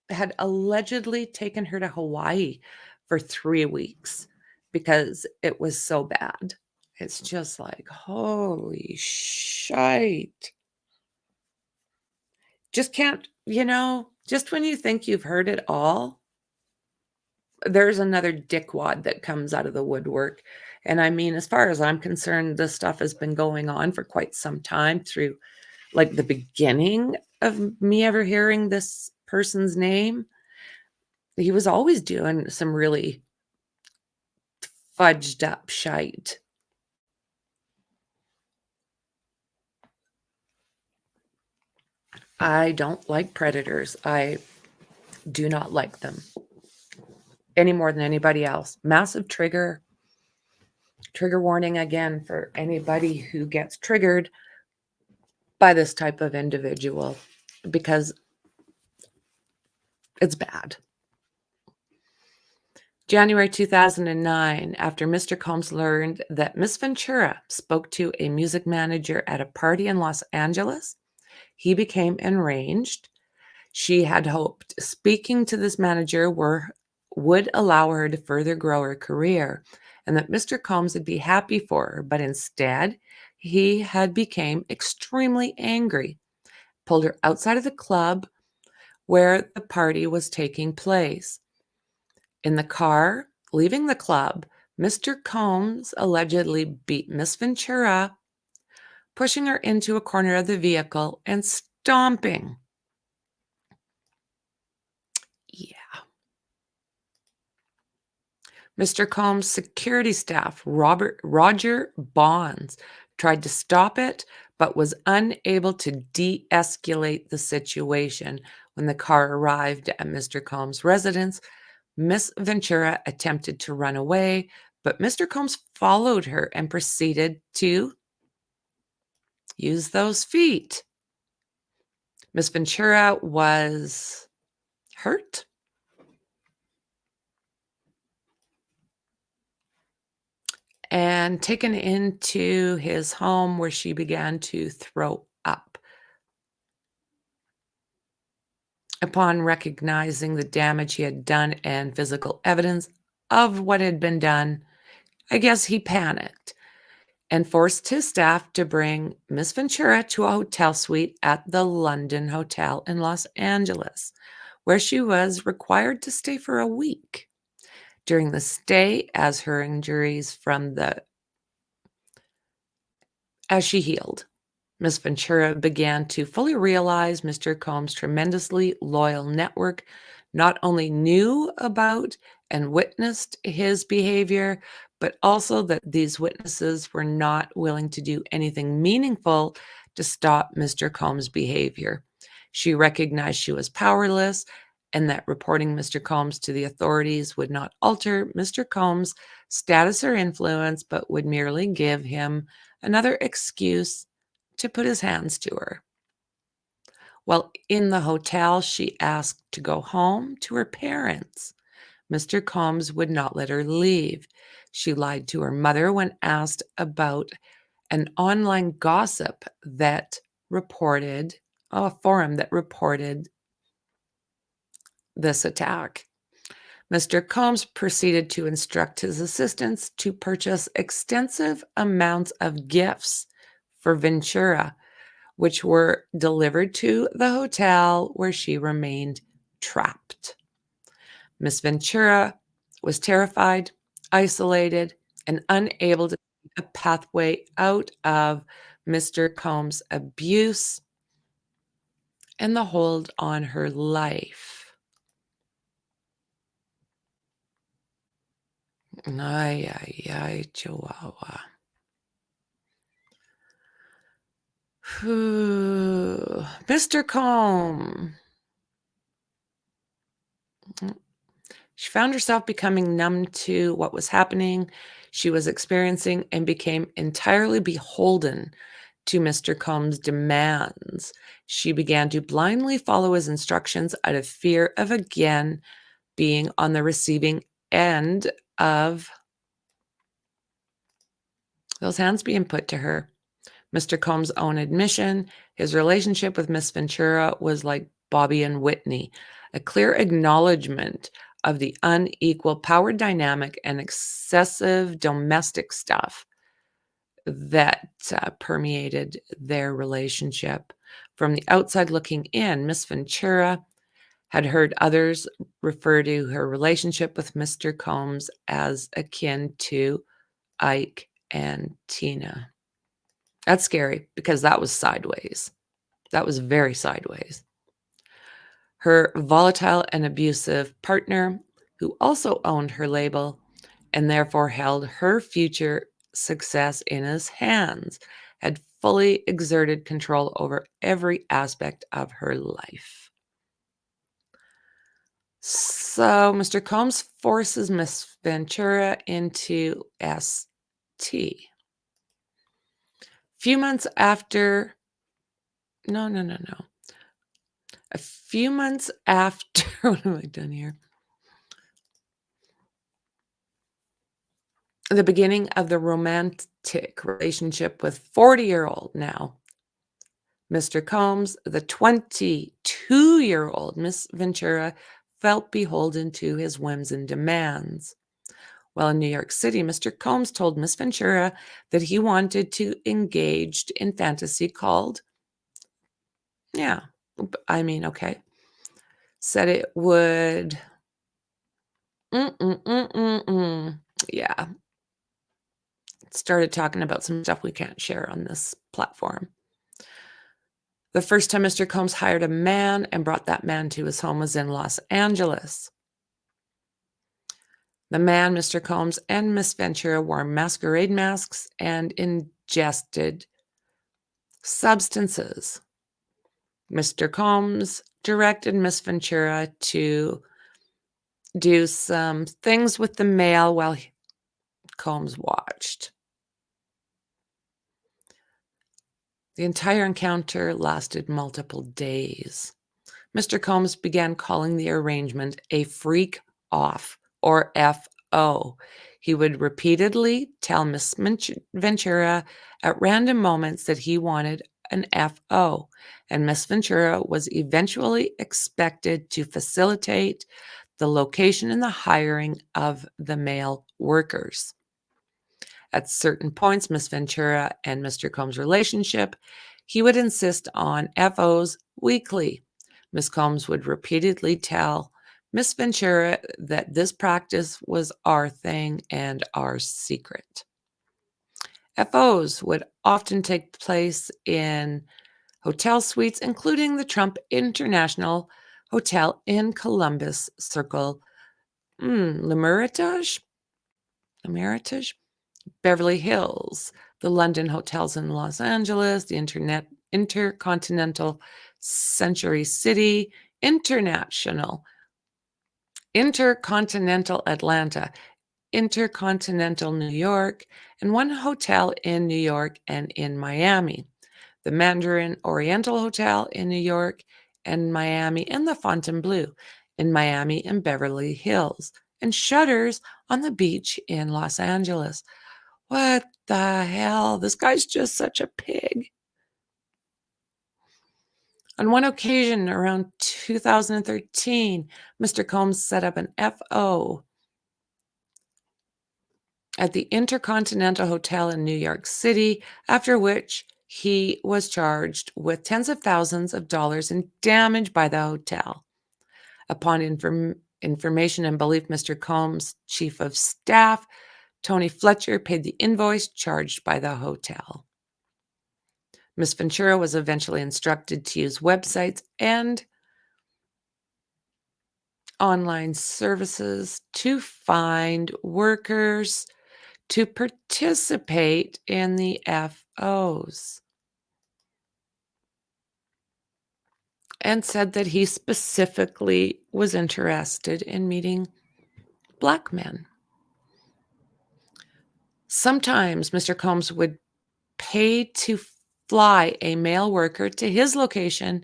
had allegedly taken her to Hawaii for 3 weeks because it was so bad. It's just like, holy shite. just can't, just when you think you've heard it all, there's another dickwad that comes out of the woodwork. And I mean, as far as I'm concerned, this stuff has been going on for quite some time through like the beginning of me ever hearing this person's name. He was always doing some really fudged up shite. I don't like predators. I do not like them any more than anybody else. Massive trigger warning again for anybody who gets triggered by this type of individual because it's bad. January 2009, after Mr. Combs learned that Miss Ventura spoke to a music manager at a party in Los Angeles, he became enraged. She had hoped speaking to this manager would allow her to further grow her career and that Mr. Combs would be happy for her, but instead, he had become extremely angry, pulled her outside of the club where the party was taking place. In the car, leaving the club, Mr. Combs allegedly beat Miss Ventura, pushing her into a corner of the vehicle and stomping. Yeah. Mr. Combs' security staff, Roger Bonds, tried to stop it, but was unable to de-escalate the situation. When the car arrived at Mr. Combs' residence, Miss Ventura attempted to run away, but Mr. Combs followed her and proceeded to use those feet. Miss Ventura was hurt and taken into his home where she began to throw up. Upon recognizing the damage he had done and physical evidence of what had been done, I guess he panicked and forced his staff to bring Miss Ventura to a hotel suite at the London Hotel in Los Angeles, where she was required to stay for a week. During the stay, as she healed, Miss Ventura began to fully realize Mr. Combs' tremendously loyal network not only knew about and witnessed his behavior, but also that these witnesses were not willing to do anything meaningful to stop Mr. Combs' behavior. She recognized she was powerless and that reporting Mr. Combs to the authorities would not alter Mr. Combs' status or influence, but would merely give him another excuse to put his hands to her. While in the hotel, she asked to go home to her parents. Mr. Combs would not let her leave. She lied to her mother when asked about an online gossip that reported, a forum that reported this attack. Mr. Combs proceeded to instruct his assistants to purchase extensive amounts of gifts for Ventura, which were delivered to the hotel where she remained trapped. Miss Ventura was terrified, isolated, and unable to see a pathway out of Mr. Combs' abuse and the hold on her life. Ay, ay, ay, Chihuahua. Mr. Combs. She found herself becoming numb to what was happening, she was experiencing, and became entirely beholden to Mr. Combs' demands. She began to blindly follow his instructions out of fear of again being on the receiving end of those hands being put to her. Mr. Combs' own admission, his relationship with Miss Ventura was like Bobby and Whitney, a clear acknowledgement of the unequal power dynamic and excessive domestic stuff that permeated their relationship. From the outside looking in, Miss Ventura had heard others refer to her relationship with Mr. Combs as akin to Ike and Tina. That's scary because that was sideways. That was very sideways. Her volatile and abusive partner, who also owned her label and therefore held her future success in his hands, had fully exerted control over every aspect of her life. So Mr. Combs forces Miss Ventura into ST. Few months after, no. A few months after, what have I done here? The beginning of the romantic relationship with 40-year-old now, Mr. Combs, the 22-year-old Miss Ventura felt beholden to his whims and demands. While in New York City, Mr. Combs told Miss Ventura that he wanted to engage in fantasy called, yeah, okay, said it would, yeah, started talking about some stuff we can't share on this platform. The first time Mr. Combs hired a man and brought that man to his home was in Los Angeles. The man, Mr. Combs, and Miss Ventura wore masquerade masks and ingested substances. Mr. Combs directed Miss Ventura to do some things with the mail while Combs watched. The entire encounter lasted multiple days. Mr. Combs began calling the arrangement a freak off, or FO. He would repeatedly tell Miss Ventura at random moments that he wanted an FO, and Miss Ventura was eventually expected to facilitate the location and the hiring of the male workers. At certain points, Miss Ventura and Mr. Combs' relationship, he would insist on FOs weekly. Miss Combs would repeatedly tell Miss Ventura that this practice was our thing and our secret. FOs would often take place in hotel suites, including the Trump International Hotel in Columbus Circle, L'Hermitage, Beverly Hills, the London hotels in Los Angeles, the Intercontinental Century City, Intercontinental Atlanta, Intercontinental New York, and one hotel in New York and in Miami, the Mandarin Oriental Hotel in New York and Miami, and the Fontainebleau in Miami and Beverly Hills, and Shutters on the beach in Los Angeles. What the hell? This guy's just such a pig. On one occasion around 2013, Mr. Combs set up an FO at the Intercontinental Hotel in New York City, after which he was charged with tens of thousands of dollars in damage by the hotel. Upon information and belief, Mr. Combs' chief of staff, Tony Fletcher, paid the invoice charged by the hotel. Miss Ventura was eventually instructed to use websites and online services to find workers to participate in the FOs, and said that he specifically was interested in meeting Black men. Sometimes Mr. Combs would pay to fly a male worker to his location,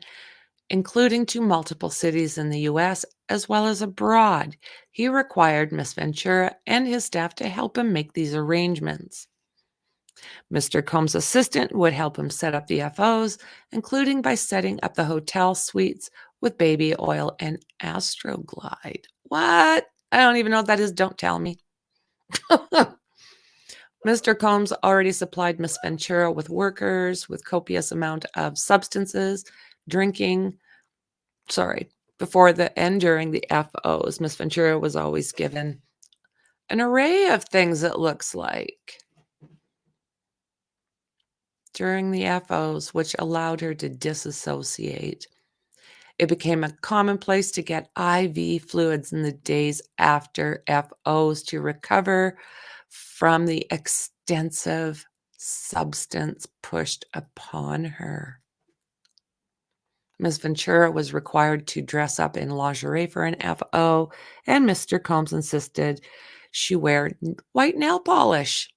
including to multiple cities in the US as well as abroad. He required Miss Ventura and his staff to help him make these arrangements. Mr. Combs' assistant would help him set up the FOs, including by setting up the hotel suites with baby oil and Astroglide. What? I don't even know what that is. Don't tell me. Mr. Combs already supplied Miss Ventura with workers with copious amount of substances, drinking. Before the and during the FOs, Miss Ventura was always given an array of things, it looks like, during the FOs, which allowed her to disassociate. It became a commonplace to get IV fluids in the days after FOs to recover from the extensive substance pushed upon her. Miss Ventura was required to dress up in lingerie for an FO, and Mr. Combs insisted she wear white nail polish.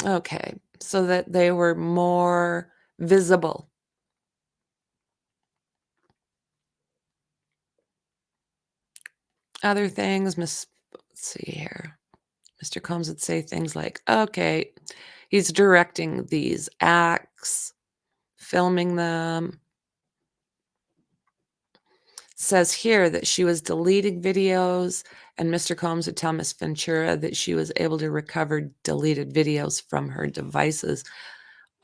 Okay, so that they were more visible. Other things, let's see here. Mr. Combs would say things like, okay, he's directing these acts, filming them. Says here that she was deleting videos, and Mr. Combs would tell Miss Ventura that she was able to recover deleted videos from her devices.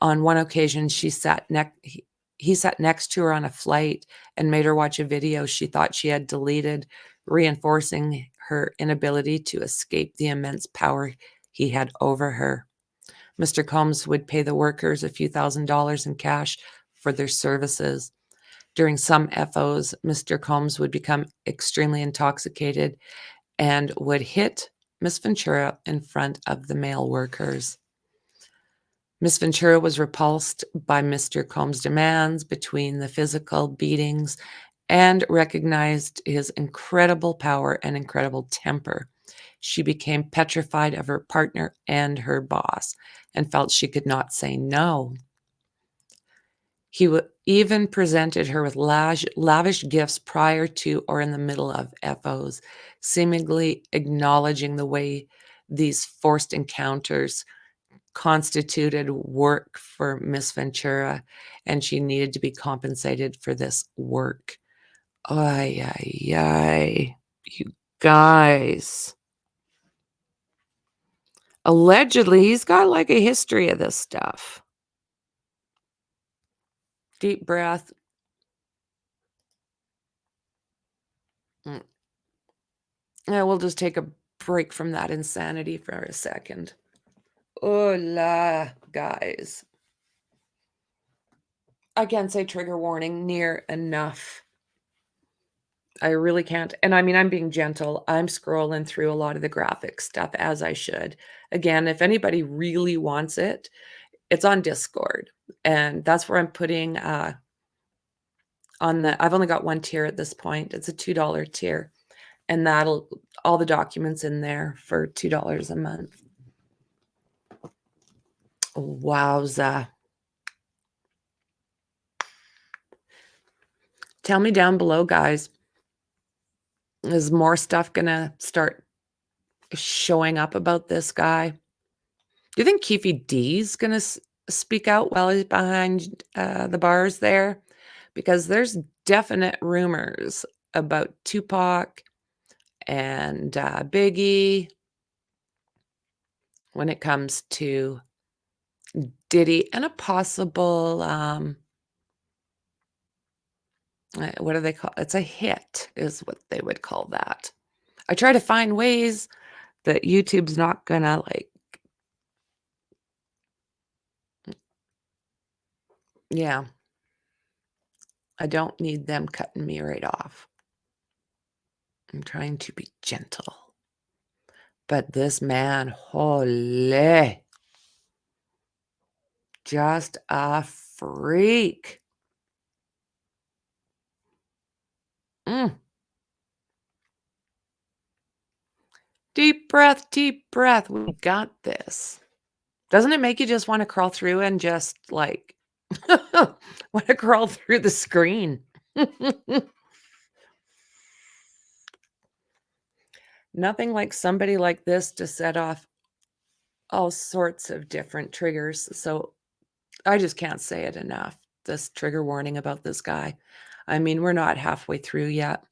On one occasion, he sat next to her on a flight and made her watch a video she thought she had deleted, reinforcing her inability to escape the immense power he had over her. Mr. Combs would pay the workers a few $1,000s in cash for their services. During some FOs, Mr. Combs would become extremely intoxicated and would hit Miss Ventura in front of the male workers. Miss Ventura was repulsed by Mr. Combs' demands between the physical beatings and recognized his incredible power and incredible temper. She became petrified of her partner and her boss and felt she could not say no. He even presented her with lavish gifts prior to or in the middle of FOs, seemingly acknowledging the way these forced encounters constituted work for Miss Ventura, and she needed to be compensated for this work. Ay, ay, ay. You guys. Allegedly, he's got like a history of this stuff. Deep breath. Yeah, we'll just take a break from that insanity for a second. Hola, guys. I can't say trigger warning near enough. I really can't. And I mean, I'm being gentle. I'm scrolling through a lot of the graphic stuff as I should. Again, if anybody really wants it, it's on Discord. And that's where I'm putting I've only got one tier at this point. It's a $2 tier. And that'll all the documents in there for $2 a month. Wowza. Tell me down below, guys. Is more stuff gonna start showing up about this guy? Do you think Keefe D's gonna speak out while he's behind the bars there? Because there's definite rumors about Tupac and Biggy when it comes to Diddy and a possible what do they call it's a hit is what they would call that. I try to find ways that YouTube's not gonna yeah, I don't need them cutting me right off. I'm trying to be gentle. But this man, holy, just a freak. Mm. Deep breath, deep breath. We got this. Doesn't it make you just want to crawl through and just like want to crawl through the screen? Nothing like somebody like this to set off all sorts of different triggers. So I just can't say it enough. This trigger warning about this guy. I mean, we're not halfway through yet.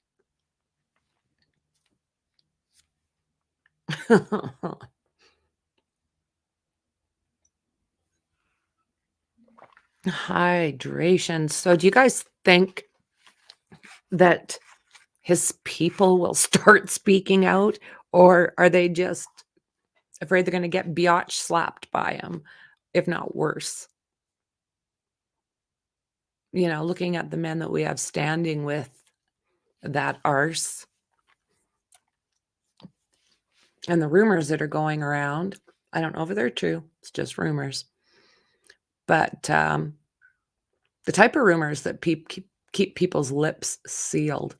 Hydration. So do you guys think that his people will start speaking out, or are they just afraid they're gonna get biatch slapped by him, if not worse? Looking at the men that we have standing with that arse and the rumors that are going around. I don't know if they're true. It's just rumors. But, the type of rumors that keep people's lips sealed.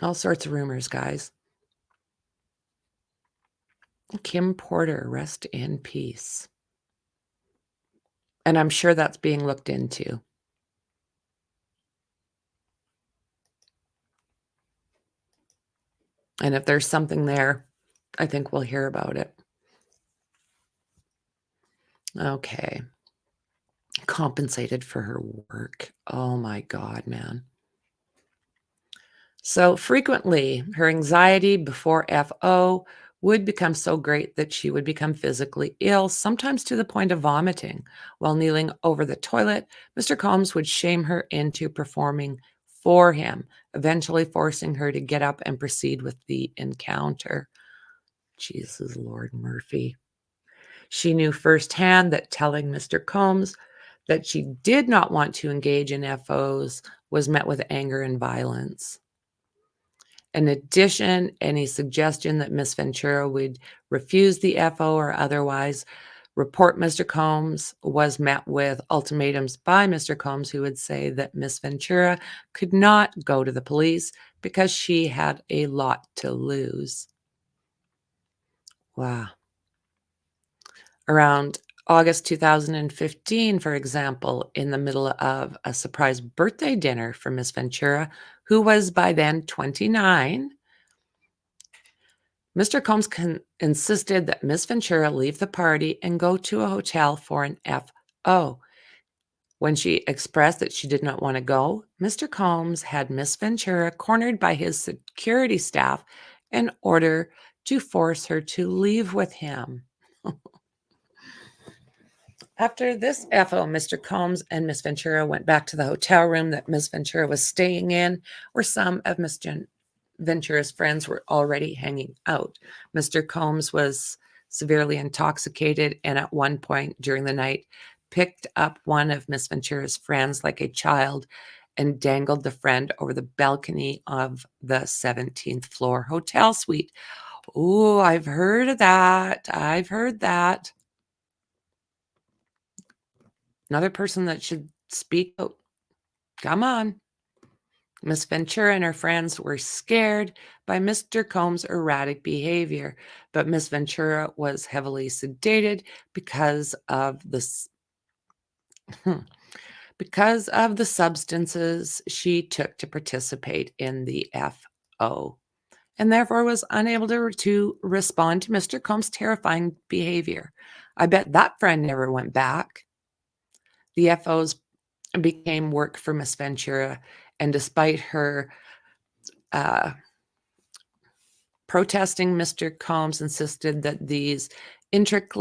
All sorts of rumors, guys. Kim Porter, rest in peace. And I'm sure that's being looked into. And if there's something there, I think we'll hear about it. Okay. Compensated for her work. Oh my God, man. So frequently, her anxiety before FO would become so great that she would become physically ill, sometimes to the point of vomiting. While kneeling over the toilet, Mr. Combs would shame her into performing for him, eventually forcing her to get up and proceed with the encounter. Jesus Lord Murphy. She knew firsthand that telling Mr. Combs that she did not want to engage in FOs was met with anger and violence. In addition, any suggestion that Miss Ventura would refuse the FO or otherwise report Mr. Combs was met with ultimatums by Mr. Combs, who would say that Miss Ventura could not go to the police because she had a lot to lose. Wow. Around August 2015, for example, in the middle of a surprise birthday dinner for Miss Ventura, who was by then 29, Mr. Combs insisted that Miss Ventura leave the party and go to a hotel for an FO. When she expressed that she did not want to go, Mr. Combs had Miss Ventura cornered by his security staff in order to force her to leave with him. After this FO, Mr. Combs and Miss Ventura went back to the hotel room that Miss Ventura was staying in, where some of Miss Ventura's friends were already hanging out. Mr. Combs was severely intoxicated and at one point during the night picked up one of Miss Ventura's friends like a child and dangled the friend over the balcony of the 17th floor hotel suite. Oh, I've heard of that. I've heard that. Another person that should speak out. Come on. Miss Ventura and her friends were scared by Mr. Combs' erratic behavior, but Miss Ventura was heavily sedated because of because of the substances she took to participate in the FO, and therefore was unable to respond to Mr. Combs' terrifying behavior. I bet that friend never went back. The FOs became work for Miss Ventura, and despite her protesting, Mr. Combs insisted that these intric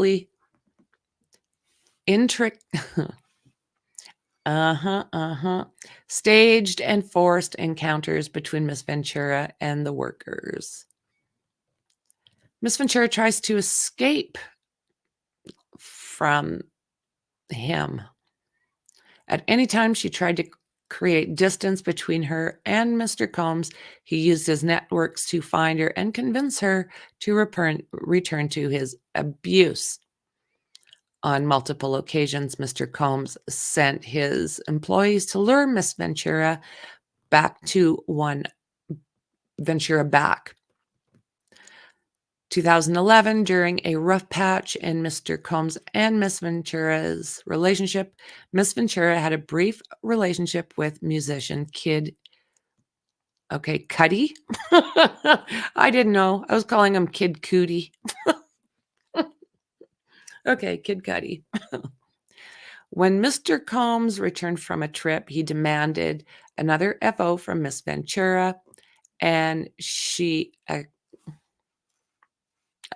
staged and forced encounters between Miss Ventura and the workers. Miss Ventura tries to escape from him. At any time she tried to create distance between her and Mr. Combs, he used his networks to find her and convince her to return to his abuse. On multiple occasions, Mr. Combs sent his employees to lure Miss Ventura back to one Ventura back. 2011, during a rough patch in Mr. Combs and Miss Ventura's relationship, Miss Ventura had a brief relationship with musician Cuddy. I didn't know. I was calling him Kid Cudi. Okay, Kid Cudi. When Mr. Combs returned from a trip, he demanded another FO from Miss Ventura, and do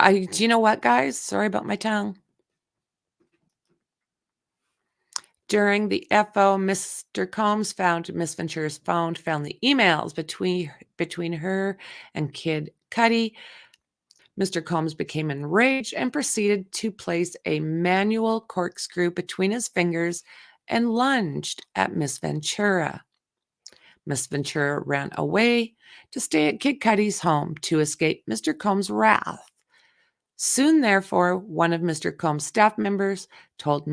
you know what, guys? Sorry about my tongue. During the FO, Mr. Combs found Miss Ventura's phone, found the emails between her and Kid Cudi. Mr. Combs became enraged and proceeded to place a manual corkscrew between his fingers and lunged at Miss Ventura. Miss Ventura ran away to stay at Kid Cudi's home to escape Mr. Combs' wrath. Soon, therefore, one of Mr. Combs' staff members told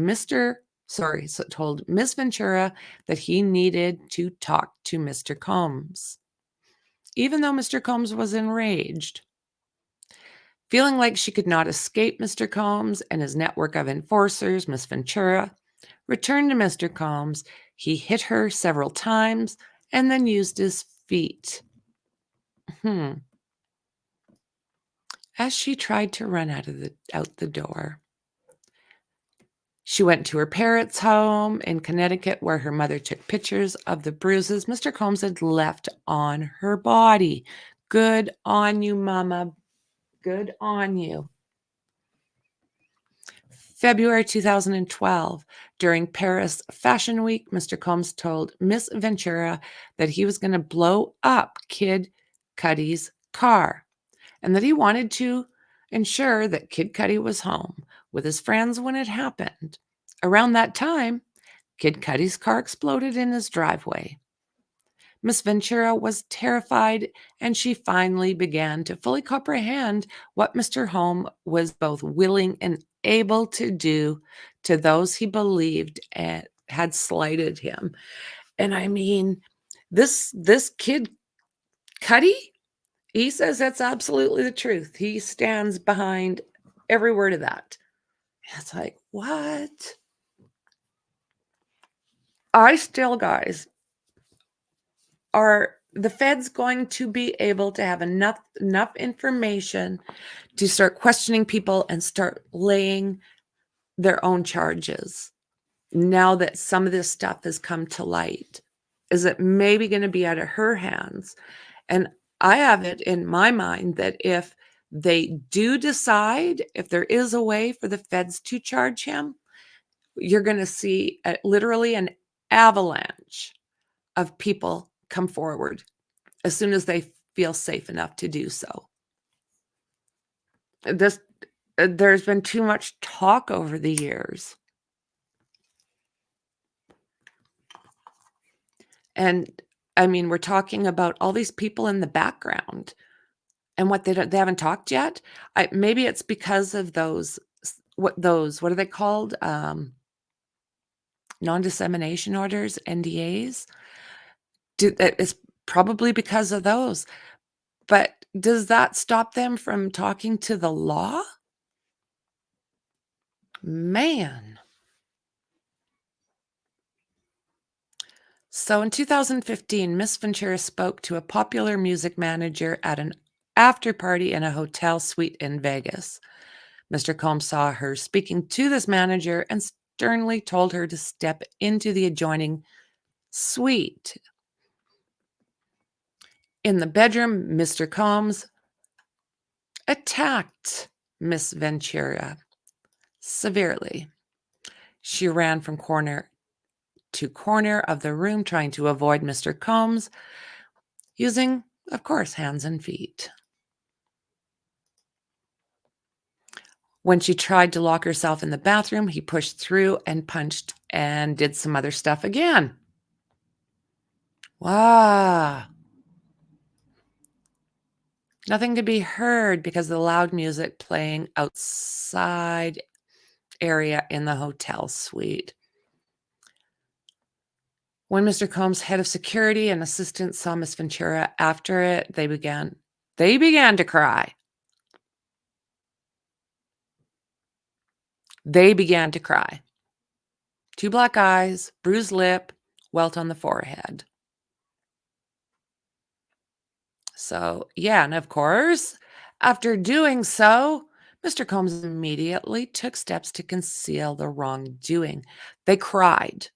told Miss Ventura that he needed to talk to Mr. Combs, even though Mr. Combs was enraged. Feeling like she could not escape Mr. Combs and his network of enforcers, Miss Ventura returned to Mr. Combs. He hit her several times and then used his feet. As she tried to run out the door. She went to her parents' home in Connecticut, where her mother took pictures of the bruises Mr. Combs had left on her body. Good on you, Mama. Good on you. February 2012, during Paris Fashion Week, Mr. Combs told Miss Ventura that he was going to blow up Kid Cudi's car and that he wanted to ensure that Kid Cudi was home with his friends when it happened. Around that time, Kid Cudi's car exploded in his driveway. Miss Ventura was terrified, and she finally began to fully comprehend what Mr. Home was both willing and able to do to those he believed had slighted him. And I mean, this Kid Cudi, he says that's absolutely the truth. He stands behind every word of that. It's like, what? I still, guys, are the feds going to be able to have enough information to start questioning people and start laying their own charges now that some of this stuff has come to light? Is it maybe going to be out of her hands? And I have it in my mind that if they do decide, if there is a way for the feds to charge him, you're going to see literally an avalanche of people come forward as soon as they feel safe enough to do so. There's been too much talk over the years. And I mean, we're talking about all these people in the background and what they haven't talked yet. Maybe it's because of what are they called? Non-dissemination orders, NDAs. It's probably because of those. But does that stop them from talking to the law? Man. So in 2015, Miss Ventura spoke to a popular music manager at an after party in a hotel suite in Vegas. Mr. Combs saw her speaking to this manager and sternly told her to step into the adjoining suite. In the bedroom, Mr. Combs attacked Miss Ventura severely. She ran from corner to corner of the room, trying to avoid Mr. Combs, using, of course, hands and feet. When she tried to lock herself in the bathroom, he pushed through and punched and did some other stuff again. Wow. Nothing to be heard because of the loud music playing outside area in the hotel suite. When Mr. Combs, head of security and assistant, saw Miss Ventura after it, they began to cry. They began to cry. 2 black eyes, bruised lip, welt on the forehead. So, yeah, and of course, after doing so, Mr. Combs immediately took steps to conceal the wrongdoing. They cried.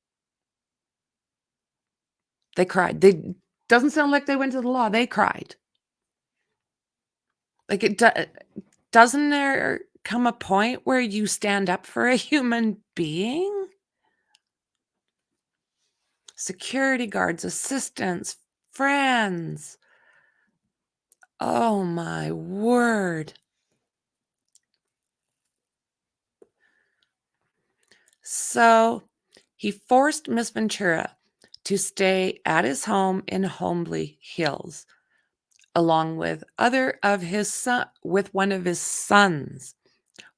They cried. They doesn't sound like they went to the law. They cried. Like doesn't there come a point where you stand up for a human being? Security guards, assistants, friends. Oh my word. So he forced Miss Ventura to stay at his home in Holmby Hills, along with one of his sons.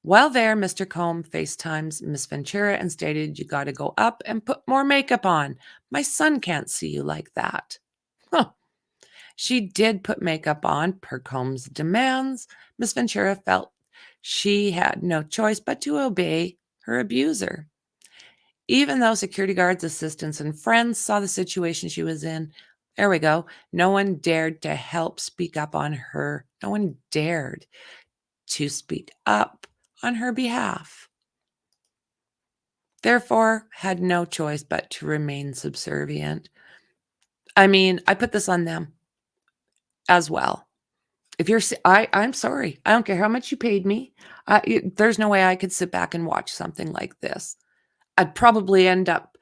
While there, Mr. Combe FaceTimes Miss Ventura and stated, "You got to go up and put more makeup on. My son can't see you like that." Huh. She did put makeup on per Combs' demands. Miss Ventura felt she had no choice but to obey her abuser. Even though security guards, assistants, and friends saw the situation she was in, there we go, no one dared to help speak up on her. No one dared to speak up on her behalf. Therefore, had no choice but to remain subservient. I mean, I put this on them as well. If you're, I'm sorry. I don't care how much you paid me. There's no way I could sit back and watch something like this. I'd probably end up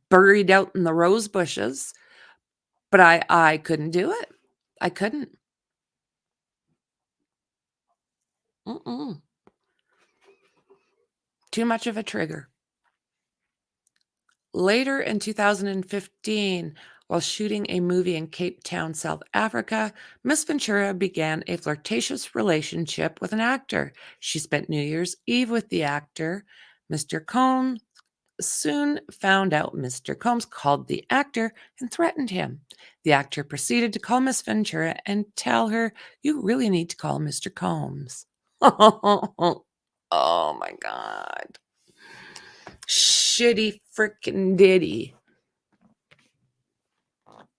buried out in the rose bushes, but I couldn't do it. I couldn't. Mm-mm. Too much of a trigger. Later in 2015, while shooting a movie in Cape Town, South Africa, Miss Ventura began a flirtatious relationship with an actor. She spent New Year's Eve with the actor. Mr. Combs soon found out Mr. Combs called the actor and threatened him. The actor proceeded to call Miss Ventura and tell her, "You really need to call Mr. Combs." Oh my God. Shitty freaking Diddy.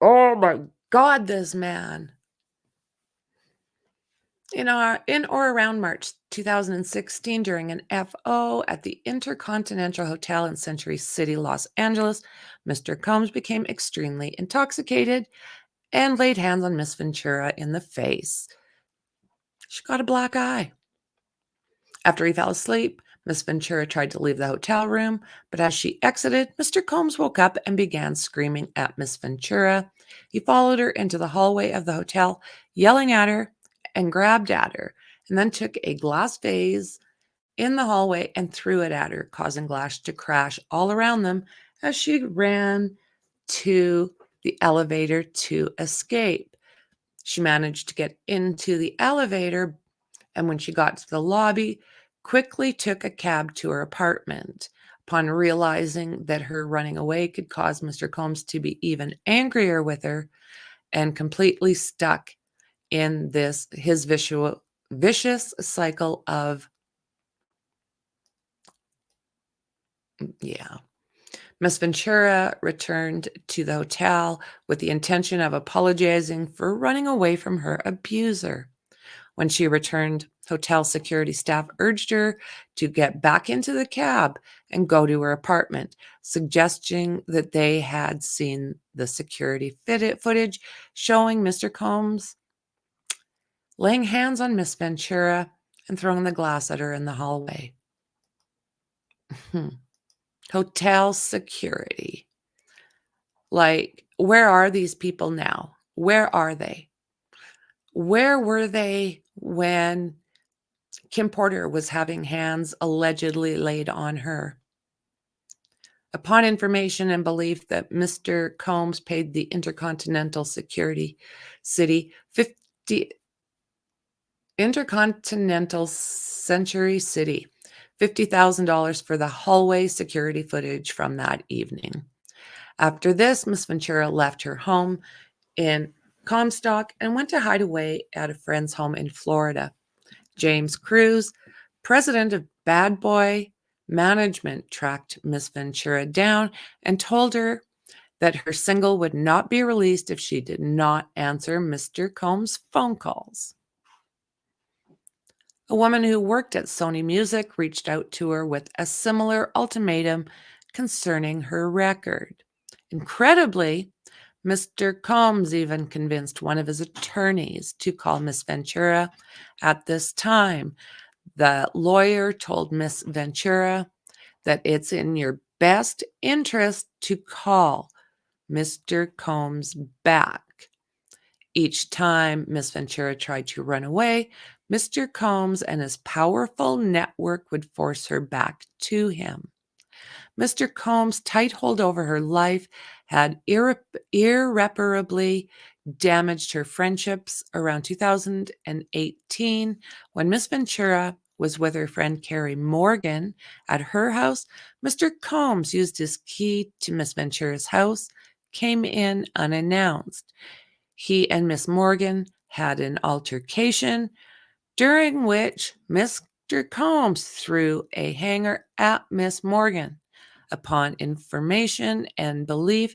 Oh my God, this man. In or around March 2016, during an FO at the Intercontinental Hotel in Century City, Los Angeles, Mr. Combs became extremely intoxicated and laid hands on Miss Ventura in the face. She got a black eye. After he fell asleep, Miss Ventura tried to leave the hotel room, but as she exited, Mr. Combs woke up and began screaming at Miss Ventura. He followed her into the hallway of the hotel, yelling at her and grabbed at her, and then took a glass vase in the hallway and threw it at her, causing glass to crash all around them as she ran to the elevator to escape. She managed to get into the elevator, and when she got to the lobby, quickly took a cab to her apartment. Upon realizing that her running away could cause Mr. Combs to be even angrier with her and completely stuck in his vicious cycle of, yeah. Miss Ventura returned to the hotel with the intention of apologizing for running away from her abuser. When she returned, hotel security staff urged her to get back into the cab and go to her apartment, suggesting that they had seen the security footage showing Mr. Combs laying hands on Miss Ventura and throwing the glass at her in the hallway. Hotel security. Like, where are these people now? Where are they? Where were they when Kim Porter was having hands allegedly laid on her? Upon information and belief that Mr. Combs paid the Intercontinental Security City 50 Intercontinental Century City $50,000 for the hallway security footage from that evening. After this, Miss Ventura left her home in Comstock and went to hide away at a friend's home in Florida. James Cruz, president of Bad Boy Management, tracked Miss Ventura down and told her that her single would not be released if she did not answer Mr. Combs' phone calls. A woman who worked at Sony Music reached out to her with a similar ultimatum concerning her record. Incredibly, Mr. Combs even convinced one of his attorneys to call Miss Ventura at this time. The lawyer told Miss Ventura that it's in your best interest to call Mr. Combs back. Each time Miss Ventura tried to run away, Mr. Combs and his powerful network would force her back to him. Mr. Combs' tight hold over her life had irreparably damaged her friendships. Around 2018, when Miss Ventura was with her friend Carrie Morgan at her house, Mr. Combs used his key to Miss Ventura's house, came in unannounced. He and Miss Morgan had an altercation during which Mr. Combs threw a hanger at Miss Morgan. Upon information and belief,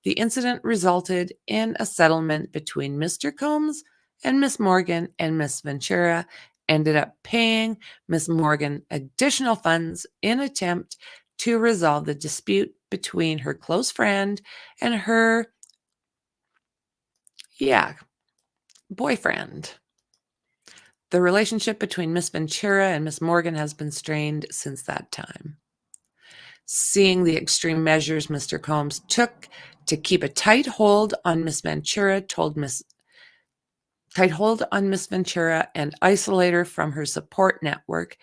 the incident resulted in a settlement between Mr. Combs and Miss Morgan, and Miss Ventura ended up paying Miss Morgan additional funds in attempt to resolve the dispute between her close friend and her, boyfriend. The relationship between Miss Ventura and Miss Morgan has been strained since that time. Seeing the extreme measures Mr. Combs took to keep a tight hold on Miss Ventura and isolate her from her support network,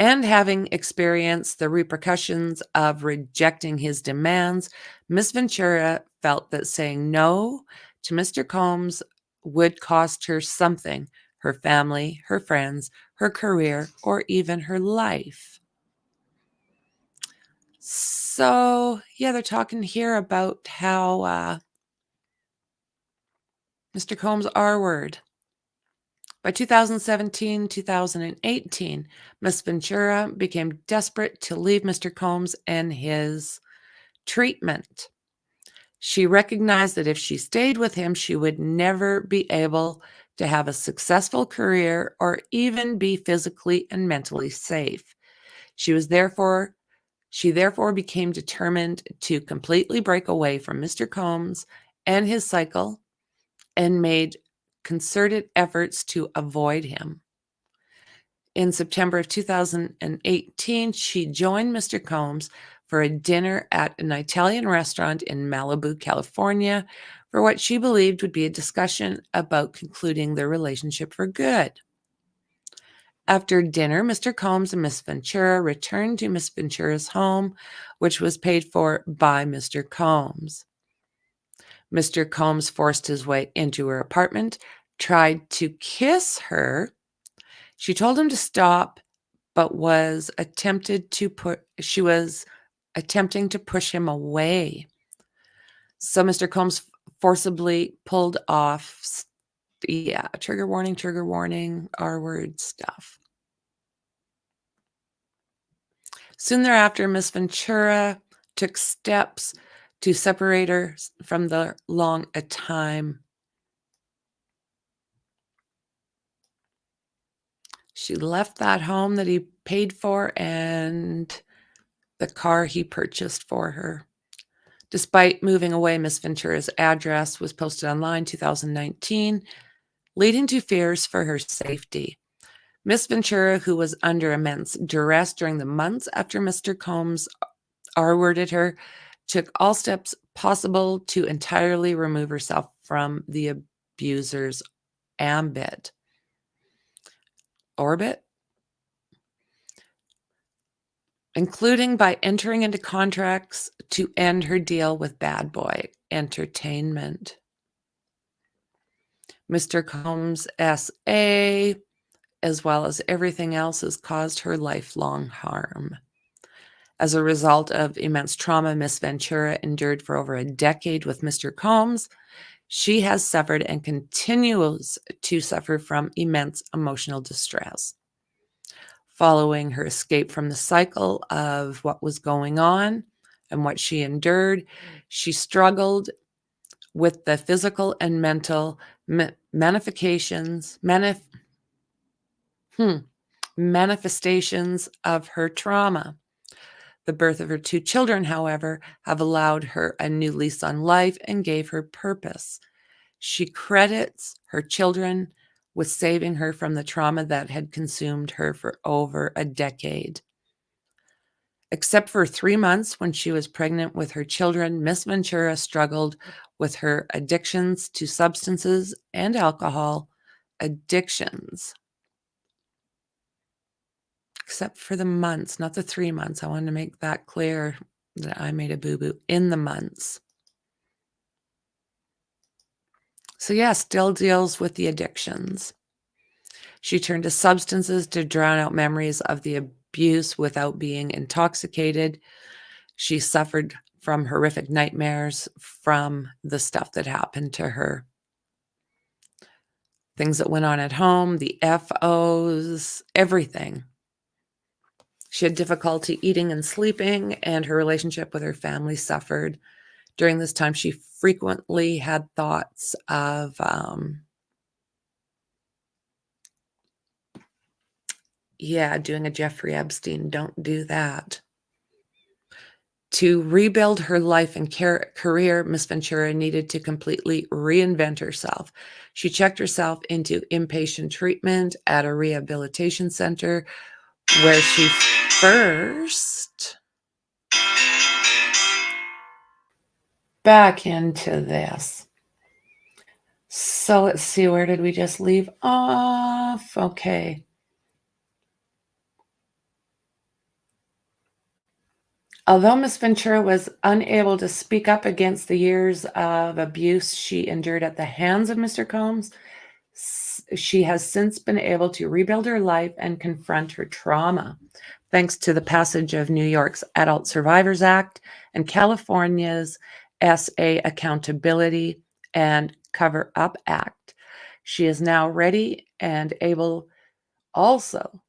and having experienced the repercussions of rejecting his demands, Miss Ventura felt that saying no to Mr. Combs would cost her something: her family, her friends, her career, or even her life. So, yeah, they're talking here about how Mr. Combs' R word. By 2017, 2018, Miss Ventura became desperate to leave Mr. Combs and his treatment. She recognized that if she stayed with him, she would never be able to have a successful career or even be physically and mentally safe. She therefore became determined to completely break away from Mr. Combs and his cycle, and made concerted efforts to avoid him. In September of 2018, she joined Mr. Combs for a dinner at an Italian restaurant in Malibu, California, for what she believed would be a discussion about concluding their relationship for good. After dinner, Mr. Combs and Miss Ventura returned to Miss Ventura's home, which was paid for by Mr. Combs. Mr. Combs forced his way into her apartment, tried to kiss her. She told him to stop, but she was attempting to push him away. So Mr. Combs forcibly pulled off, trigger warning, R-word stuff. Soon thereafter, Miss Ventura took steps to separate her from the long a time. She left that home that he paid for and the car he purchased for her. Despite moving away, Miss Ventura's address was posted online in 2019, leading to fears for her safety. Miss Ventura, who was under immense duress during the months after Mr. Combs R-worded her, took all steps possible to entirely remove herself from the abuser's orbit, including by entering into contracts to end her deal with Bad Boy Entertainment. Mr. Combs' SA, as well as everything else, has caused her lifelong harm. As a result of immense trauma Miss Ventura endured for over a decade with Mr. Combs, she has suffered and continues to suffer from immense emotional distress. Following her escape from the cycle of what was going on and what she endured, she struggled with the physical and mental manifestations manifestations of her trauma. The birth of her 2 children, however, have allowed her a new lease on life and gave her purpose. She credits her children with saving her from the trauma that had consumed her for over a decade. Except for 3 months when she was pregnant with her children, Miss Ventura struggled with her addictions to substances and alcohol. Addictions. Except for the months, not the 3 months. I wanted to make that clear that I made a boo-boo in the months. So yeah, still deals with the addictions. She turned to substances to drown out memories of the abuse without being intoxicated. She suffered from horrific nightmares from the stuff that happened to her. Things that went on at home, the FOs, everything. She had difficulty eating and sleeping, and her relationship with her family suffered. During this time, she frequently had thoughts of doing a Jeffrey Epstein. Don't do that. To rebuild her life and career, Miss Ventura needed to completely reinvent herself. She checked herself into inpatient treatment at a rehabilitation center where she first back into this. So let's see, where did we just leave off? Okay. Although Miss Ventura was unable to speak up against the years of abuse she endured at the hands of Mr. Combs, she has since been able to rebuild her life and confront her trauma, thanks to the passage of New York's Adult Survivors Act and California's SA Accountability and Cover Up Act. She is now ready and able also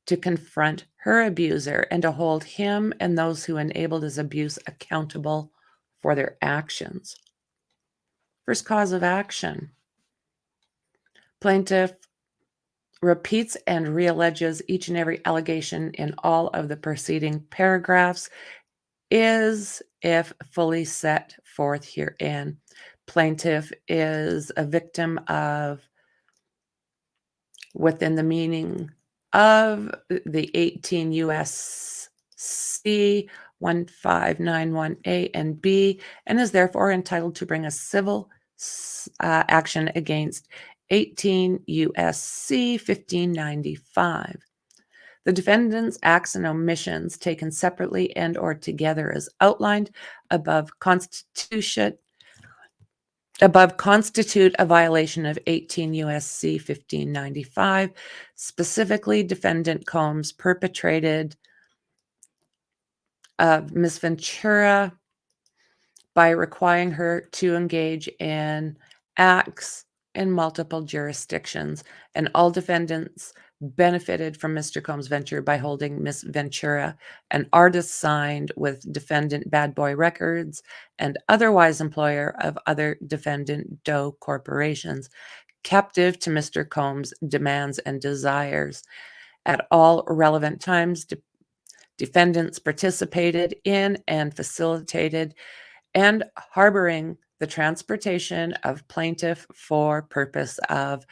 to confront her abuser and to hold him and those who enabled his abuse accountable for their actions. First cause of action. Plaintiff repeats and realleges each and every allegation in all of the preceding paragraphs is, if fully set forth herein. Plaintiff is a victim of, within the meaning of the 18 U.S.C. 1591A and B, and is therefore entitled to bring a civil action against 18 U.S.C. 1595. The defendant's acts and omissions taken separately and or together as outlined above constitute a violation of 18 U.S.C. 1595. Specifically, defendant Combs perpetrated Ms. Ventura by requiring her to engage in acts in multiple jurisdictions, and all defendants benefited from Mr. Combs' venture by holding Miss Ventura, an artist signed with defendant Bad Boy Records and otherwise employer of other defendant Doe corporations, captive to Mr. Combs' demands and desires. At all relevant times, defendants participated in and facilitated and harboring the transportation of plaintiff for purpose of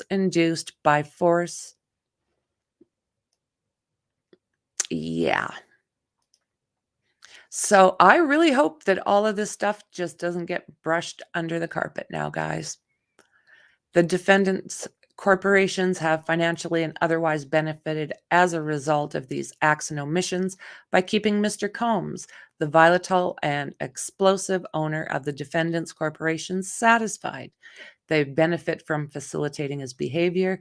induced by force. Yeah. So I really hope that all of this stuff just doesn't get brushed under the carpet now, guys. The defendants' corporations have financially and otherwise benefited as a result of these acts and omissions by keeping Mr. Combs, the volatile and explosive owner of the defendants' corporations, satisfied. They benefit from facilitating his behavior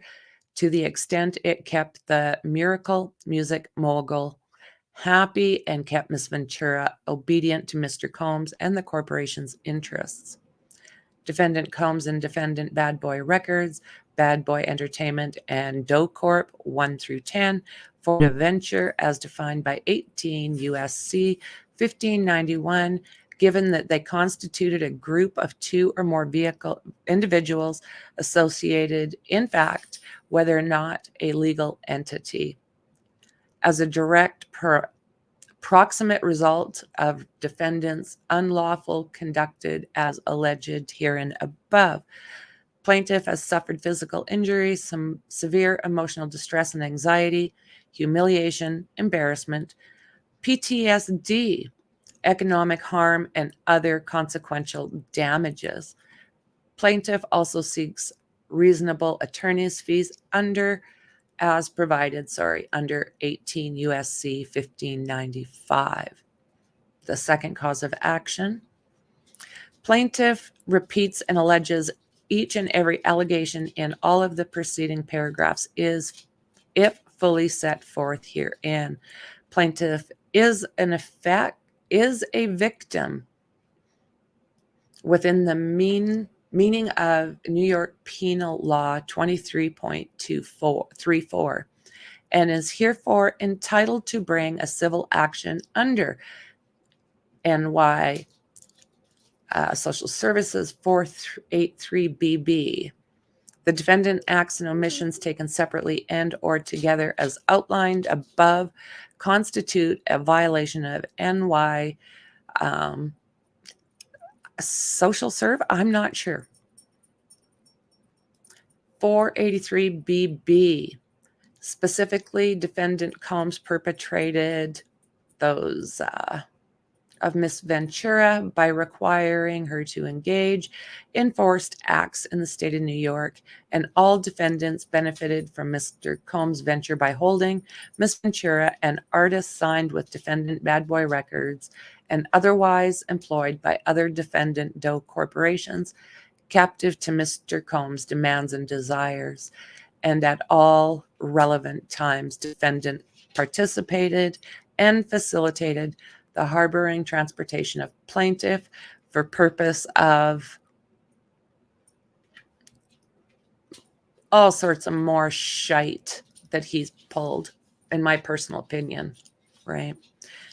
to the extent it kept the miracle music mogul happy and kept Miss Ventura obedient to Mr. Combs and the corporation's interests. Defendant Combs and defendant Bad Boy Records, Bad Boy Entertainment, and Doe Corp. 1 through 10 for a venture as defined by 18 U.S.C. 1591 given that they constituted a group of two or more individuals associated, in fact, whether or not a legal entity. As a direct proximate result of defendant's unlawful conducted as alleged herein above, plaintiff has suffered physical injury, some severe emotional distress and anxiety, humiliation, embarrassment, PTSD, economic harm, and other consequential damages. Plaintiff also seeks reasonable attorney's fees under 18 USC 1595. The second cause of action. Plaintiff repeats and alleges each and every allegation in all of the preceding paragraphs is, if fully set forth herein. Plaintiff is a victim within the meaning of New York Penal Law 23.34 and is herefore entitled to bring a civil action under NY Social Services 483BB. The defendant acts and omissions taken separately and or together as outlined above constitute a violation of NY Social Serve? I'm not sure. 483BB. Specifically, defendant Combs perpetrated those of Miss Ventura by requiring her to engage in forced acts in the state of New York, and all defendants benefited from Mr. Combs' venture by holding Miss Ventura, an artist signed with defendant Bad Boy Records and otherwise employed by other defendant Doe corporations, captive to Mr. Combs' demands and desires, and at all relevant times defendant participated and facilitated the harboring, transportation of plaintiff for purpose of all sorts of more shite that he's pulled, in my personal opinion, right?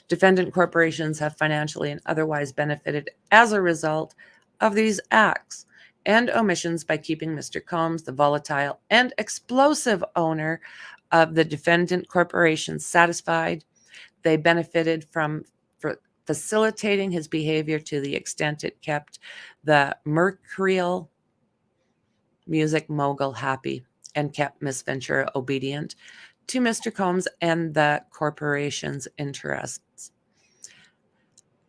Defendant corporations have financially and otherwise benefited as a result of these acts and omissions by keeping Mr. Combs, the volatile and explosive owner of the defendant corporation, satisfied. They benefited from facilitating his behavior to the extent it kept the mercurial music mogul happy and kept Miss Ventura obedient to Mr. Combs and the corporation's interests.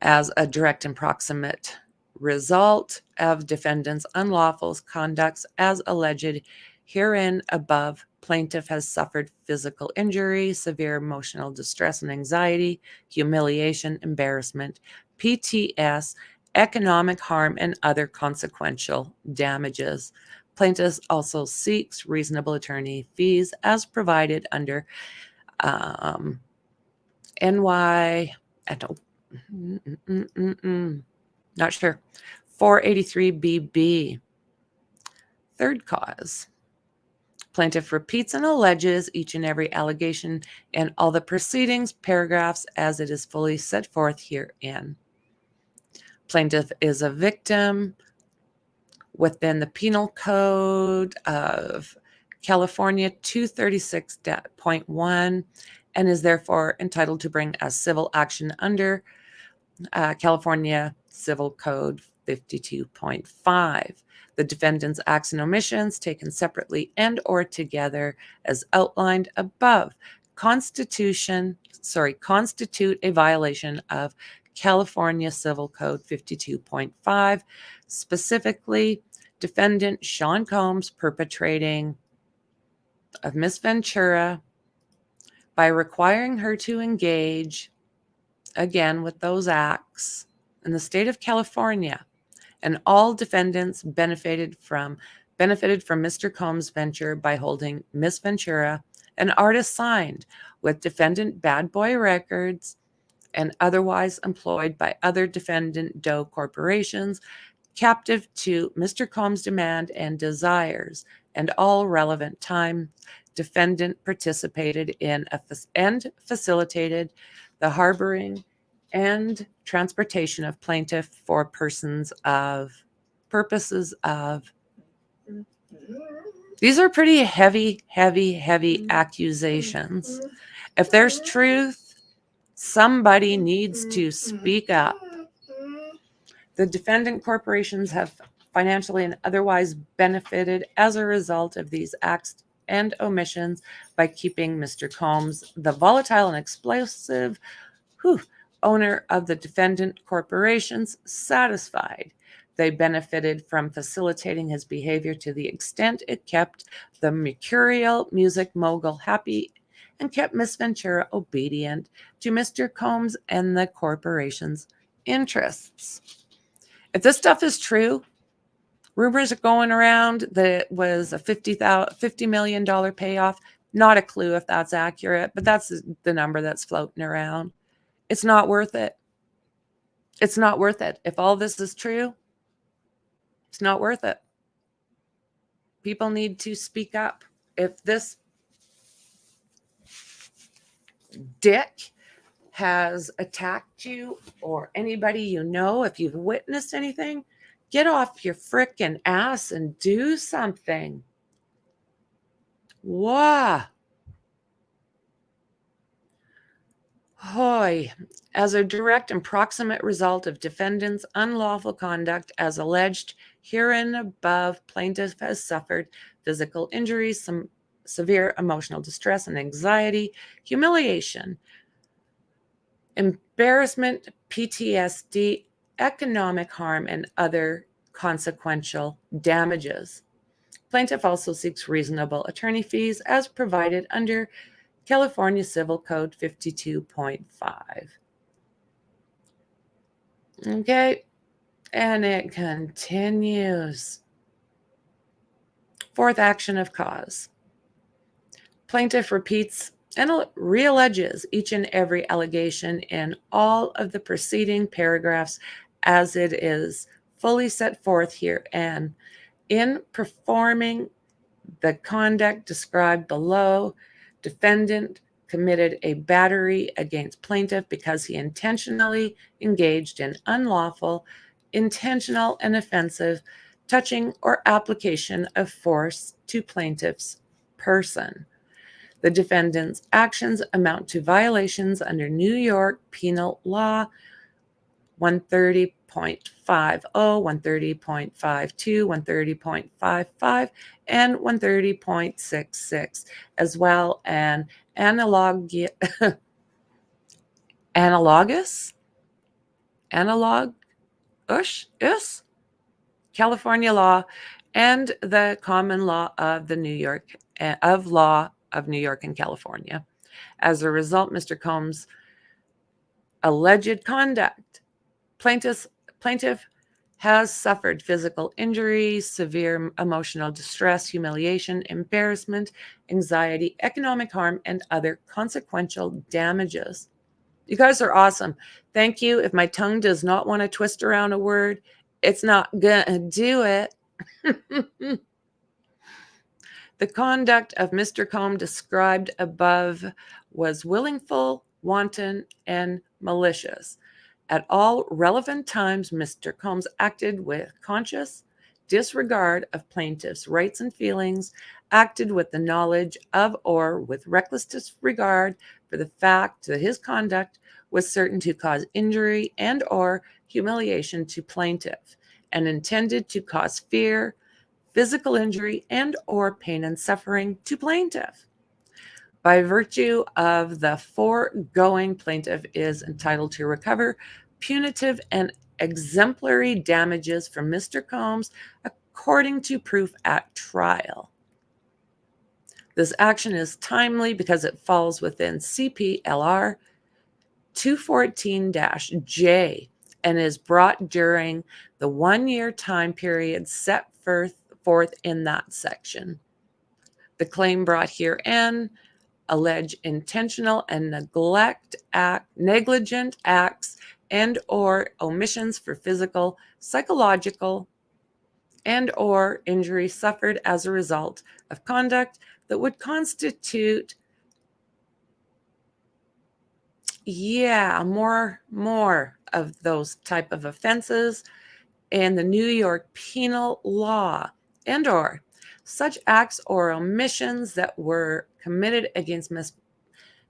As a direct and proximate result of defendant's unlawful conducts as alleged herein above, plaintiff has suffered physical injury, severe emotional distress and anxiety, humiliation, embarrassment, PTS, economic harm, and other consequential damages. Plaintiff also seeks reasonable attorney fees as provided under NY, not sure, 483BB. Third cause. Plaintiff repeats and alleges each and every allegation in all the proceedings paragraphs as it is fully set forth herein. Plaintiff is a victim within the Penal Code of California 236.1 and is therefore entitled to bring a civil action under California Civil Code 52.5. The defendant's acts and omissions taken separately and or together as outlined above constitute a violation of California Civil Code 52.5, specifically defendant Sean Combs perpetrating of Miss Ventura by requiring her to engage again with those acts in the state of California, and all defendants benefited from Mr. Combs' venture by holding Miss Ventura, an artist signed with defendant Bad Boy Records and otherwise employed by other defendant Doe corporations, captive to Mr. Combs' demand and desires, and all relevant time defendant participated in and facilitated the harboring, and transportation of plaintiff for purposes of. These are pretty heavy accusations. If there's truth, somebody needs to speak up. The defendant corporations have financially and otherwise benefited as a result of these acts and omissions by keeping Mr. Combs, the volatile and explosive owner of the defendant corporations, satisfied. They benefited from facilitating his behavior to the extent it kept the mercurial music mogul happy and kept Miss Ventura obedient to Mr. Combs and the corporation's interests. If this stuff is true, rumors are going around that it was a $50 million payoff. Not a clue if that's accurate, but that's the number that's floating around. It's not worth it. It's not worth it. If all this is true, it's not worth it. People need to speak up. If this dick has attacked you or anybody you know, if you've witnessed anything, get off your frickin' ass and do something. Wow. Hoy. As a direct and proximate result of defendant's unlawful conduct, as alleged herein above, plaintiff has suffered physical injuries, some severe emotional distress and anxiety, humiliation, embarrassment, PTSD, economic harm, and other consequential damages. Plaintiff also seeks reasonable attorney fees as provided under California Civil Code 52.5. Okay, and it continues. Fourth action of cause. Plaintiff repeats and realleges each and every allegation in all of the preceding paragraphs as it is fully set forth here, and in performing the conduct described below, defendant committed a battery against plaintiff because he intentionally engaged in unlawful, intentional, and offensive touching or application of force to plaintiff's person. The defendant's actions amount to violations under New York Penal Law 130.50, 130.52, 130.55, and 130.66, as well as analogous California law and the common law of New York and California. As a result, Mr. Combs' alleged conduct, plaintiff has suffered physical injuries, severe emotional distress, humiliation, embarrassment, anxiety, economic harm, and other consequential damages. You guys are awesome. Thank you. If my tongue does not want to twist around a word, it's not gonna do it. The conduct of Mr. Combs described above was willful, wanton, and malicious. At all relevant times, Mr. Combs acted with conscious disregard of plaintiff's rights and feelings, acted with the knowledge of or with reckless disregard for the fact that his conduct was certain to cause injury and or humiliation to plaintiff, and intended to cause fear, physical injury, and or pain and suffering to plaintiff. By virtue of the foregoing, plaintiff is entitled to recover punitive and exemplary damages from Mr. Combs according to proof at trial. This action is timely because it falls within CPLR 214-J and is brought during the 1-year time period set forth in that section. The claim brought herein allege intentional and negligent acts and or omissions for physical, psychological, and or injury suffered as a result of conduct that would constitute Yeah, more of those type of offenses in the New York penal law, and or such acts or omissions that were committed against Miss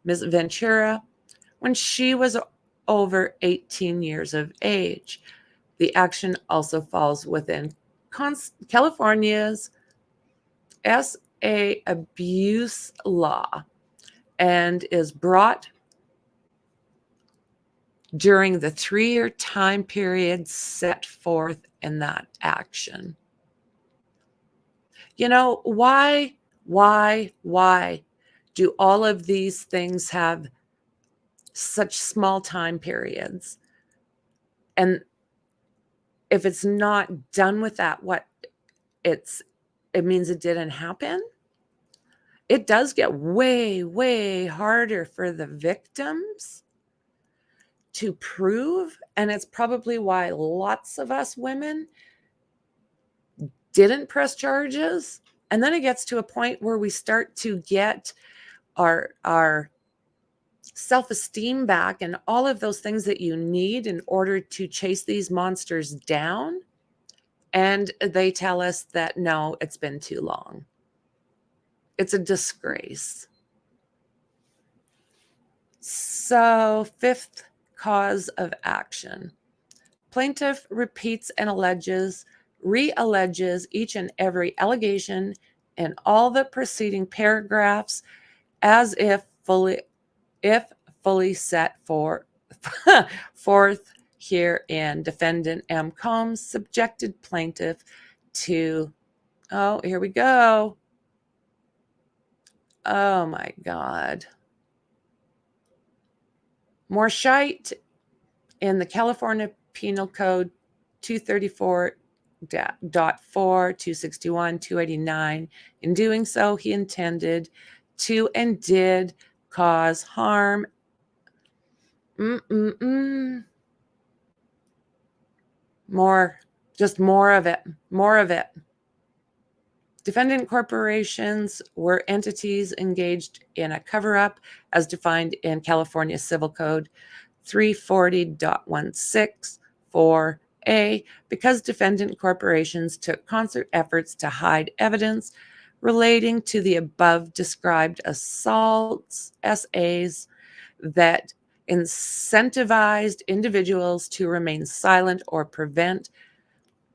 Ventura when she was over 18 years of age. The action also falls within California's SA abuse law and is brought during the 3-year time period set forth in that action. You know, why do all of these things have such small time periods? And if it's not done with that, it means it didn't happen? It does get way harder for the victims to prove, and it's probably why lots of us women didn't press charges. And then it gets to a point where we start to get our self-esteem back and all of those things that you need in order to chase these monsters down. And they tell us that no, it's been too long. It's a disgrace. So, fifth cause of action. Plaintiff repeats and re-alleges each and every allegation in all the preceding paragraphs as if fully set forth herein. Defendant M. Combs subjected plaintiff to, oh, here we go. Oh my God. More shite in the California Penal Code 234.4, 261, 289. In doing so, he intended to and did cause harm. More of it. Defendant corporations were entities engaged in a cover-up as defined in California Civil Code 340.16 because defendant corporations took concert efforts to hide evidence relating to the above described assaults, SAs, that incentivized individuals to remain silent or prevent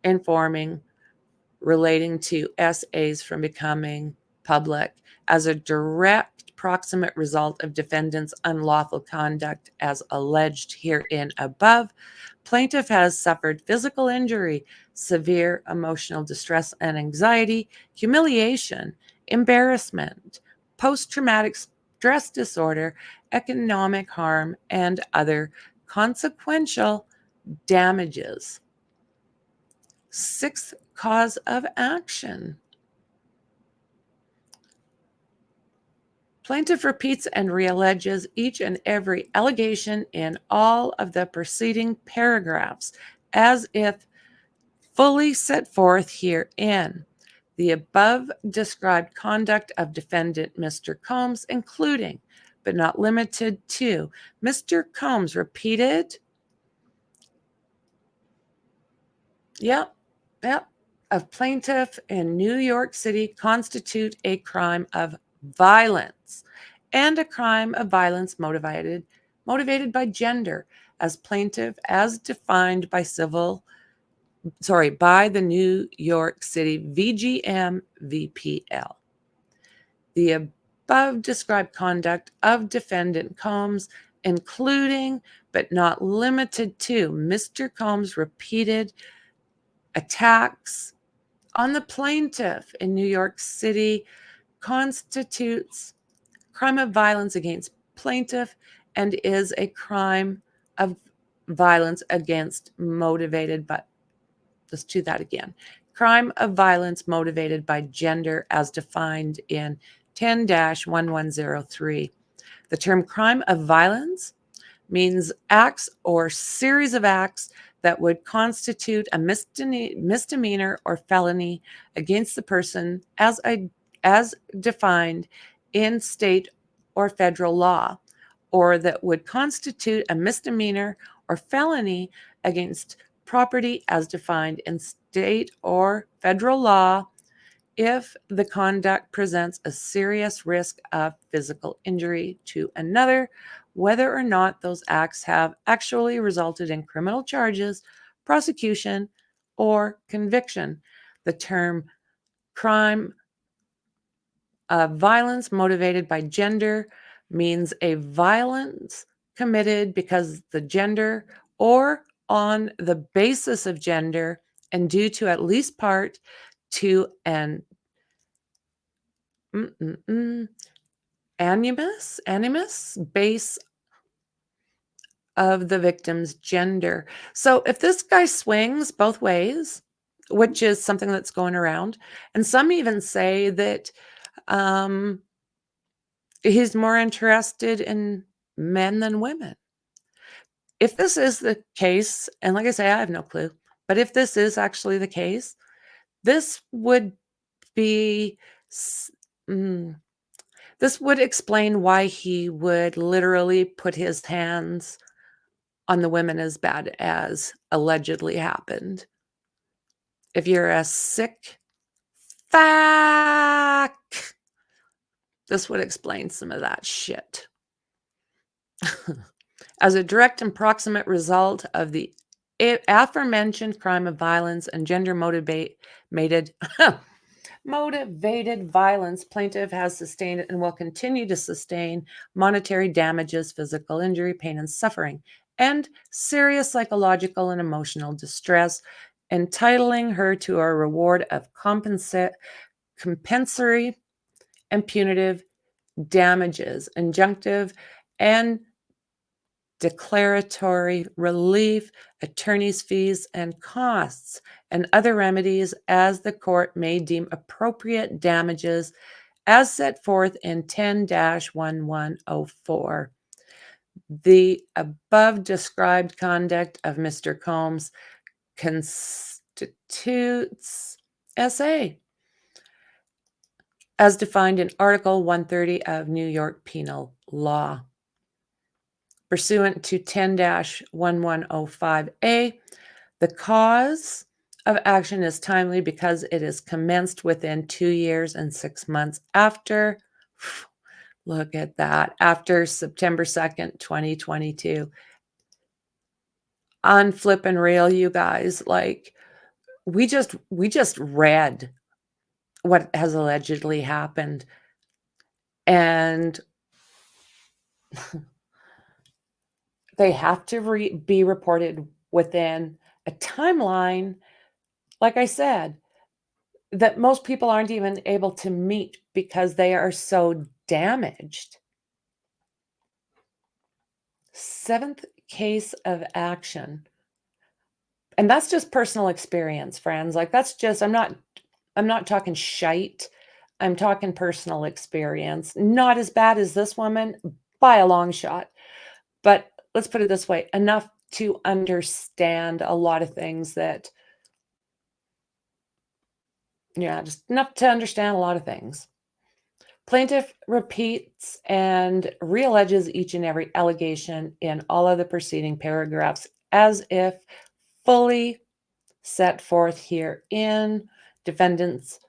informing relating to SAs from becoming public as a direct proximate result of defendant's unlawful conduct as alleged herein above. Plaintiff has suffered physical injury, severe emotional distress and anxiety, humiliation, embarrassment, post-traumatic stress disorder, economic harm, and other consequential damages. Sixth cause of action. Plaintiff repeats and realleges each and every allegation in all of the preceding paragraphs as if fully set forth herein. The above described conduct of defendant Mr. Combs, including but not limited to Mr. Combs' repeated of plaintiff in New York City constitute a crime of violence and a crime of violence motivated by gender as plaintiff as defined by the New York City VGM VPL. The above described conduct of defendant Combs, including but not limited to Mr. Combs' repeated attacks on the plaintiff in New York City, constitutes crime of violence against plaintiff and is a crime of violence against motivated by, let's do that again, crime of violence motivated by gender as defined in 10-1103. The term crime of violence means acts or series of acts that would constitute a misdemeanor or felony against the person as defined in state or federal law, or that would constitute a misdemeanor or felony against property as defined in state or federal law if the conduct presents a serious risk of physical injury to another, whether or not those acts have actually resulted in criminal charges, prosecution, or conviction. The term crime of violence motivated by gender means a violence committed because the gender or on the basis of gender and due to at least part to an animus base of the victim's gender. So if this guy swings both ways, which is something that's going around, and some even say that he's more interested in men than women. If this is the case, and like I say, I have no clue, but if this is actually the case, this would be this would explain why he would literally put his hands on the women as bad as allegedly happened. If you're a sick fuck, this would explain some of that shit. As a direct and proximate result of the aforementioned crime of violence and gender motivated violence, plaintiff has sustained and will continue to sustain monetary damages, physical injury, pain, and suffering, and serious psychological and emotional distress, entitling her to a reward of compensatory and punitive damages, injunctive and declaratory relief, attorney's fees and costs, and other remedies as the court may deem appropriate damages as set forth in 10-1104. The above described conduct of Mr. Combs constitutes SA as defined in Article 130 of New York Penal Law. Pursuant to 10-1105A, the cause of action is timely because it is commenced within 2 years and 6 months after, look at that, after September 2nd, 2022. On Flip and Reel, you guys, like, we just read what has allegedly happened. And they have to be reported within a timeline, like I said, that most people aren't even able to meet because they are so damaged. 7th case of action. And that's just personal experience, friends. Like, that's just, I'm not talking shite. I'm talking personal experience. Not as bad as this woman by a long shot. But let's put it this way, enough to understand a lot of things that, just enough to understand a lot of things. Plaintiff repeats and realleges each and every allegation in all of the preceding paragraphs as if fully set forth herein. Defendants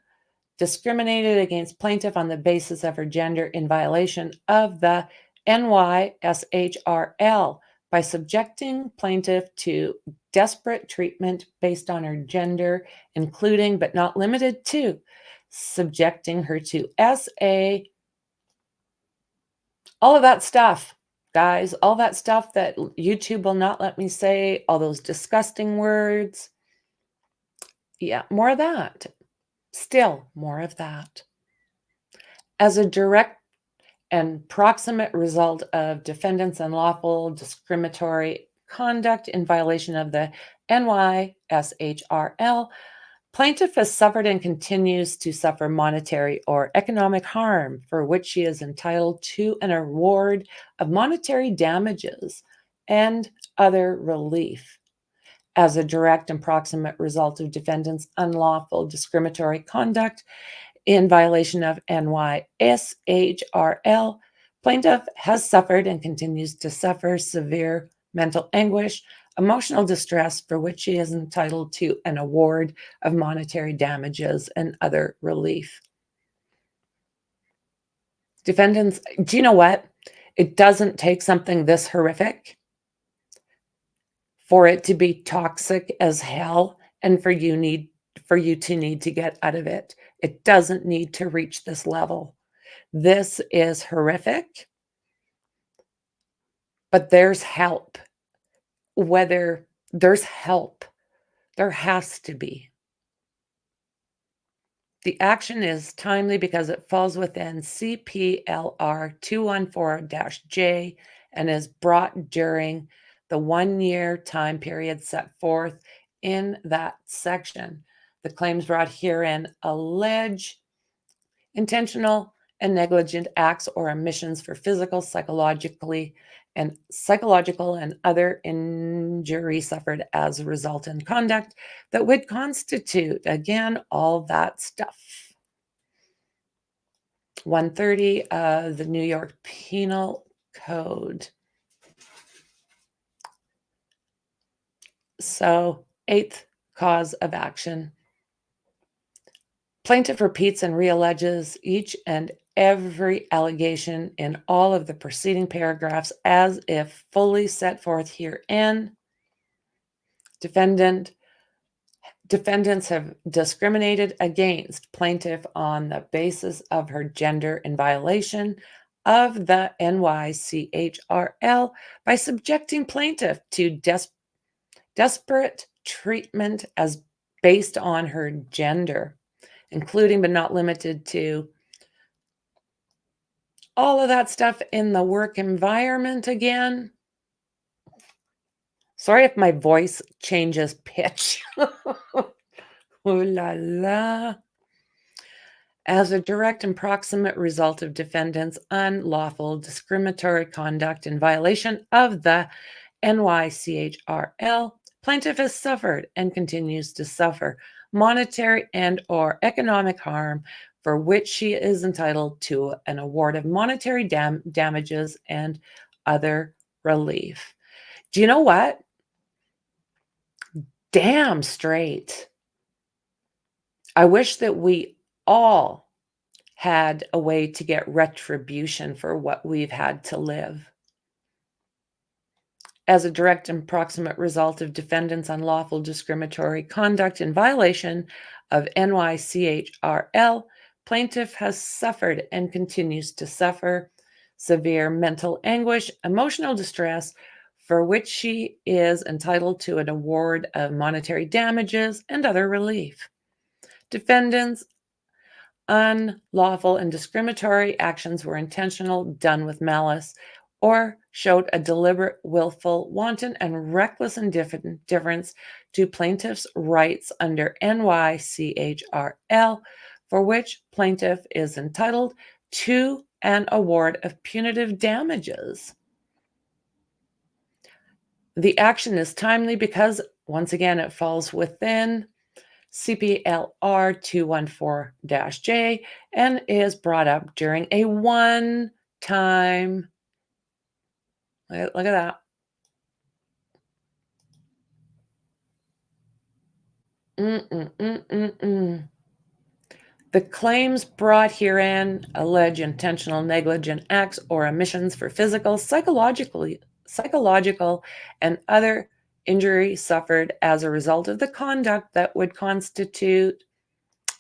discriminated against plaintiff on the basis of her gender in violation of the NYSHRL by subjecting plaintiff to desperate treatment based on her gender, including but not limited to subjecting her to SA, all of that stuff, guys, all that stuff that YouTube will not let me say, all those disgusting words. Yeah, more of that. Still more of that. As a direct and proximate result of defendant's unlawful discriminatory conduct in violation of the NYSHRL, plaintiff has suffered and continues to suffer monetary or economic harm for which she is entitled to an award of monetary damages and other relief. As a direct and proximate result of defendant's unlawful discriminatory conduct in violation of NYSHRL, Plaintiff has suffered and continues to suffer severe mental anguish, emotional distress for which she is entitled to an award of monetary damages and other relief. Defendants, do you know what? It doesn't take something this horrific for it to be toxic as hell and for you to need to get out of it. It doesn't need to reach this level. This is horrific, but there's help. Whether there's help, there has to be. The action is timely because it falls within CPLR 214-J and is brought during the 1-year time period set forth in that section. The claims brought herein allege intentional and negligent acts or omissions for physical, psychological, and other injury suffered as a result in conduct that would constitute, again, all that stuff. 130 of the New York Penal Code. So, 8th cause of action. Plaintiff repeats and realleges each and every allegation in all of the preceding paragraphs as if fully set forth herein. Defendants have discriminated against plaintiff on the basis of her gender in violation of the NYCHRL by subjecting plaintiff to desperate treatment as based on her gender, including but not limited to all of that stuff in the work environment again. Sorry if my voice changes pitch. Ooh la la. As a direct and proximate result of defendant's unlawful discriminatory conduct in violation of the NYCHRL, plaintiff has suffered and continues to suffer monetary and or economic harm for which she is entitled to an award of monetary damages and other relief. Do you know what? Damn straight. I wish that we all had a way to get retribution for what we've had to live. As a direct and proximate result of defendant's unlawful discriminatory conduct in violation of NYCHRL, plaintiff has suffered and continues to suffer severe mental anguish, emotional distress, for which she is entitled to an award of monetary damages and other relief. Defendant's unlawful and discriminatory actions were intentional, done with malice, or showed a deliberate, willful, wanton, and reckless indifference to plaintiff's rights under NYCHRL, for which plaintiff is entitled to an award of punitive damages. The action is timely because, once again, it falls within CPLR 214-J and is brought up during a one-time, look at that. The claims brought herein allege intentional negligent acts or omissions for physical, psychological, and other injury suffered as a result of the conduct that would constitute,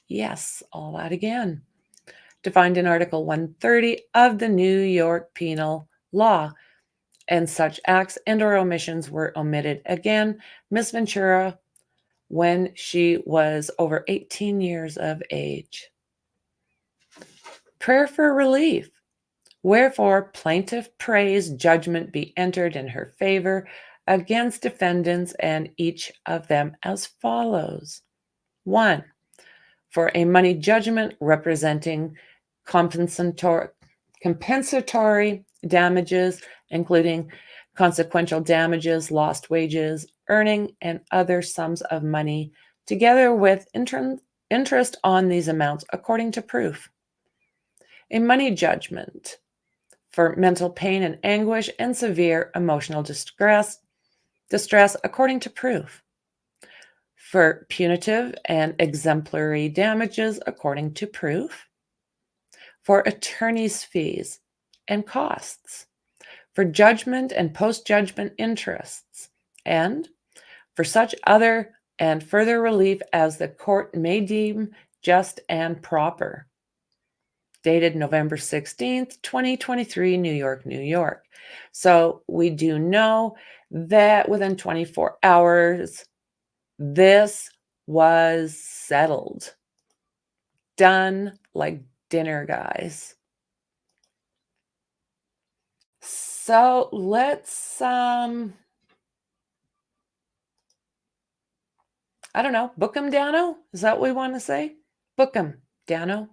yes, all that again, defined in Article 130 of the New York Penal Law, and such acts and or omissions were omitted. Again, Ms. Ventura, when she was over 18 years of age. Prayer for relief. Wherefore, plaintiff prays judgment be entered in her favor against defendants and each of them as follows. 1. For a money judgment representing compensatory damages, including consequential damages, lost wages, earning, and other sums of money, together with interest on these amounts according to proof. A money judgment for mental pain and anguish and severe emotional distress according to proof, for punitive and exemplary damages according to proof, for attorney's fees and costs, for judgment and post-judgment interests, and for such other and further relief as the court may deem just and proper. Dated November 16th, 2023, New York, New York. So we do know that within 24 hours, this was settled. Done like dinner, guys. So let's, I don't know, book 'em, Dano? Is that what we want to say? Book 'em, Dano.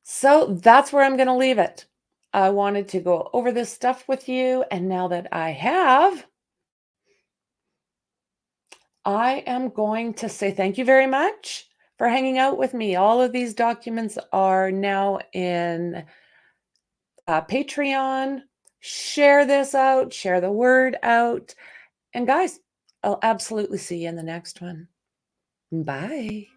So that's where I'm going to leave it. I wanted to go over this stuff with you, and now that I have, I am going to say thank you very much for hanging out with me. All of these documents are now in Patreon. Share this out, share the word out. And guys, I'll absolutely see you in the next one. Bye.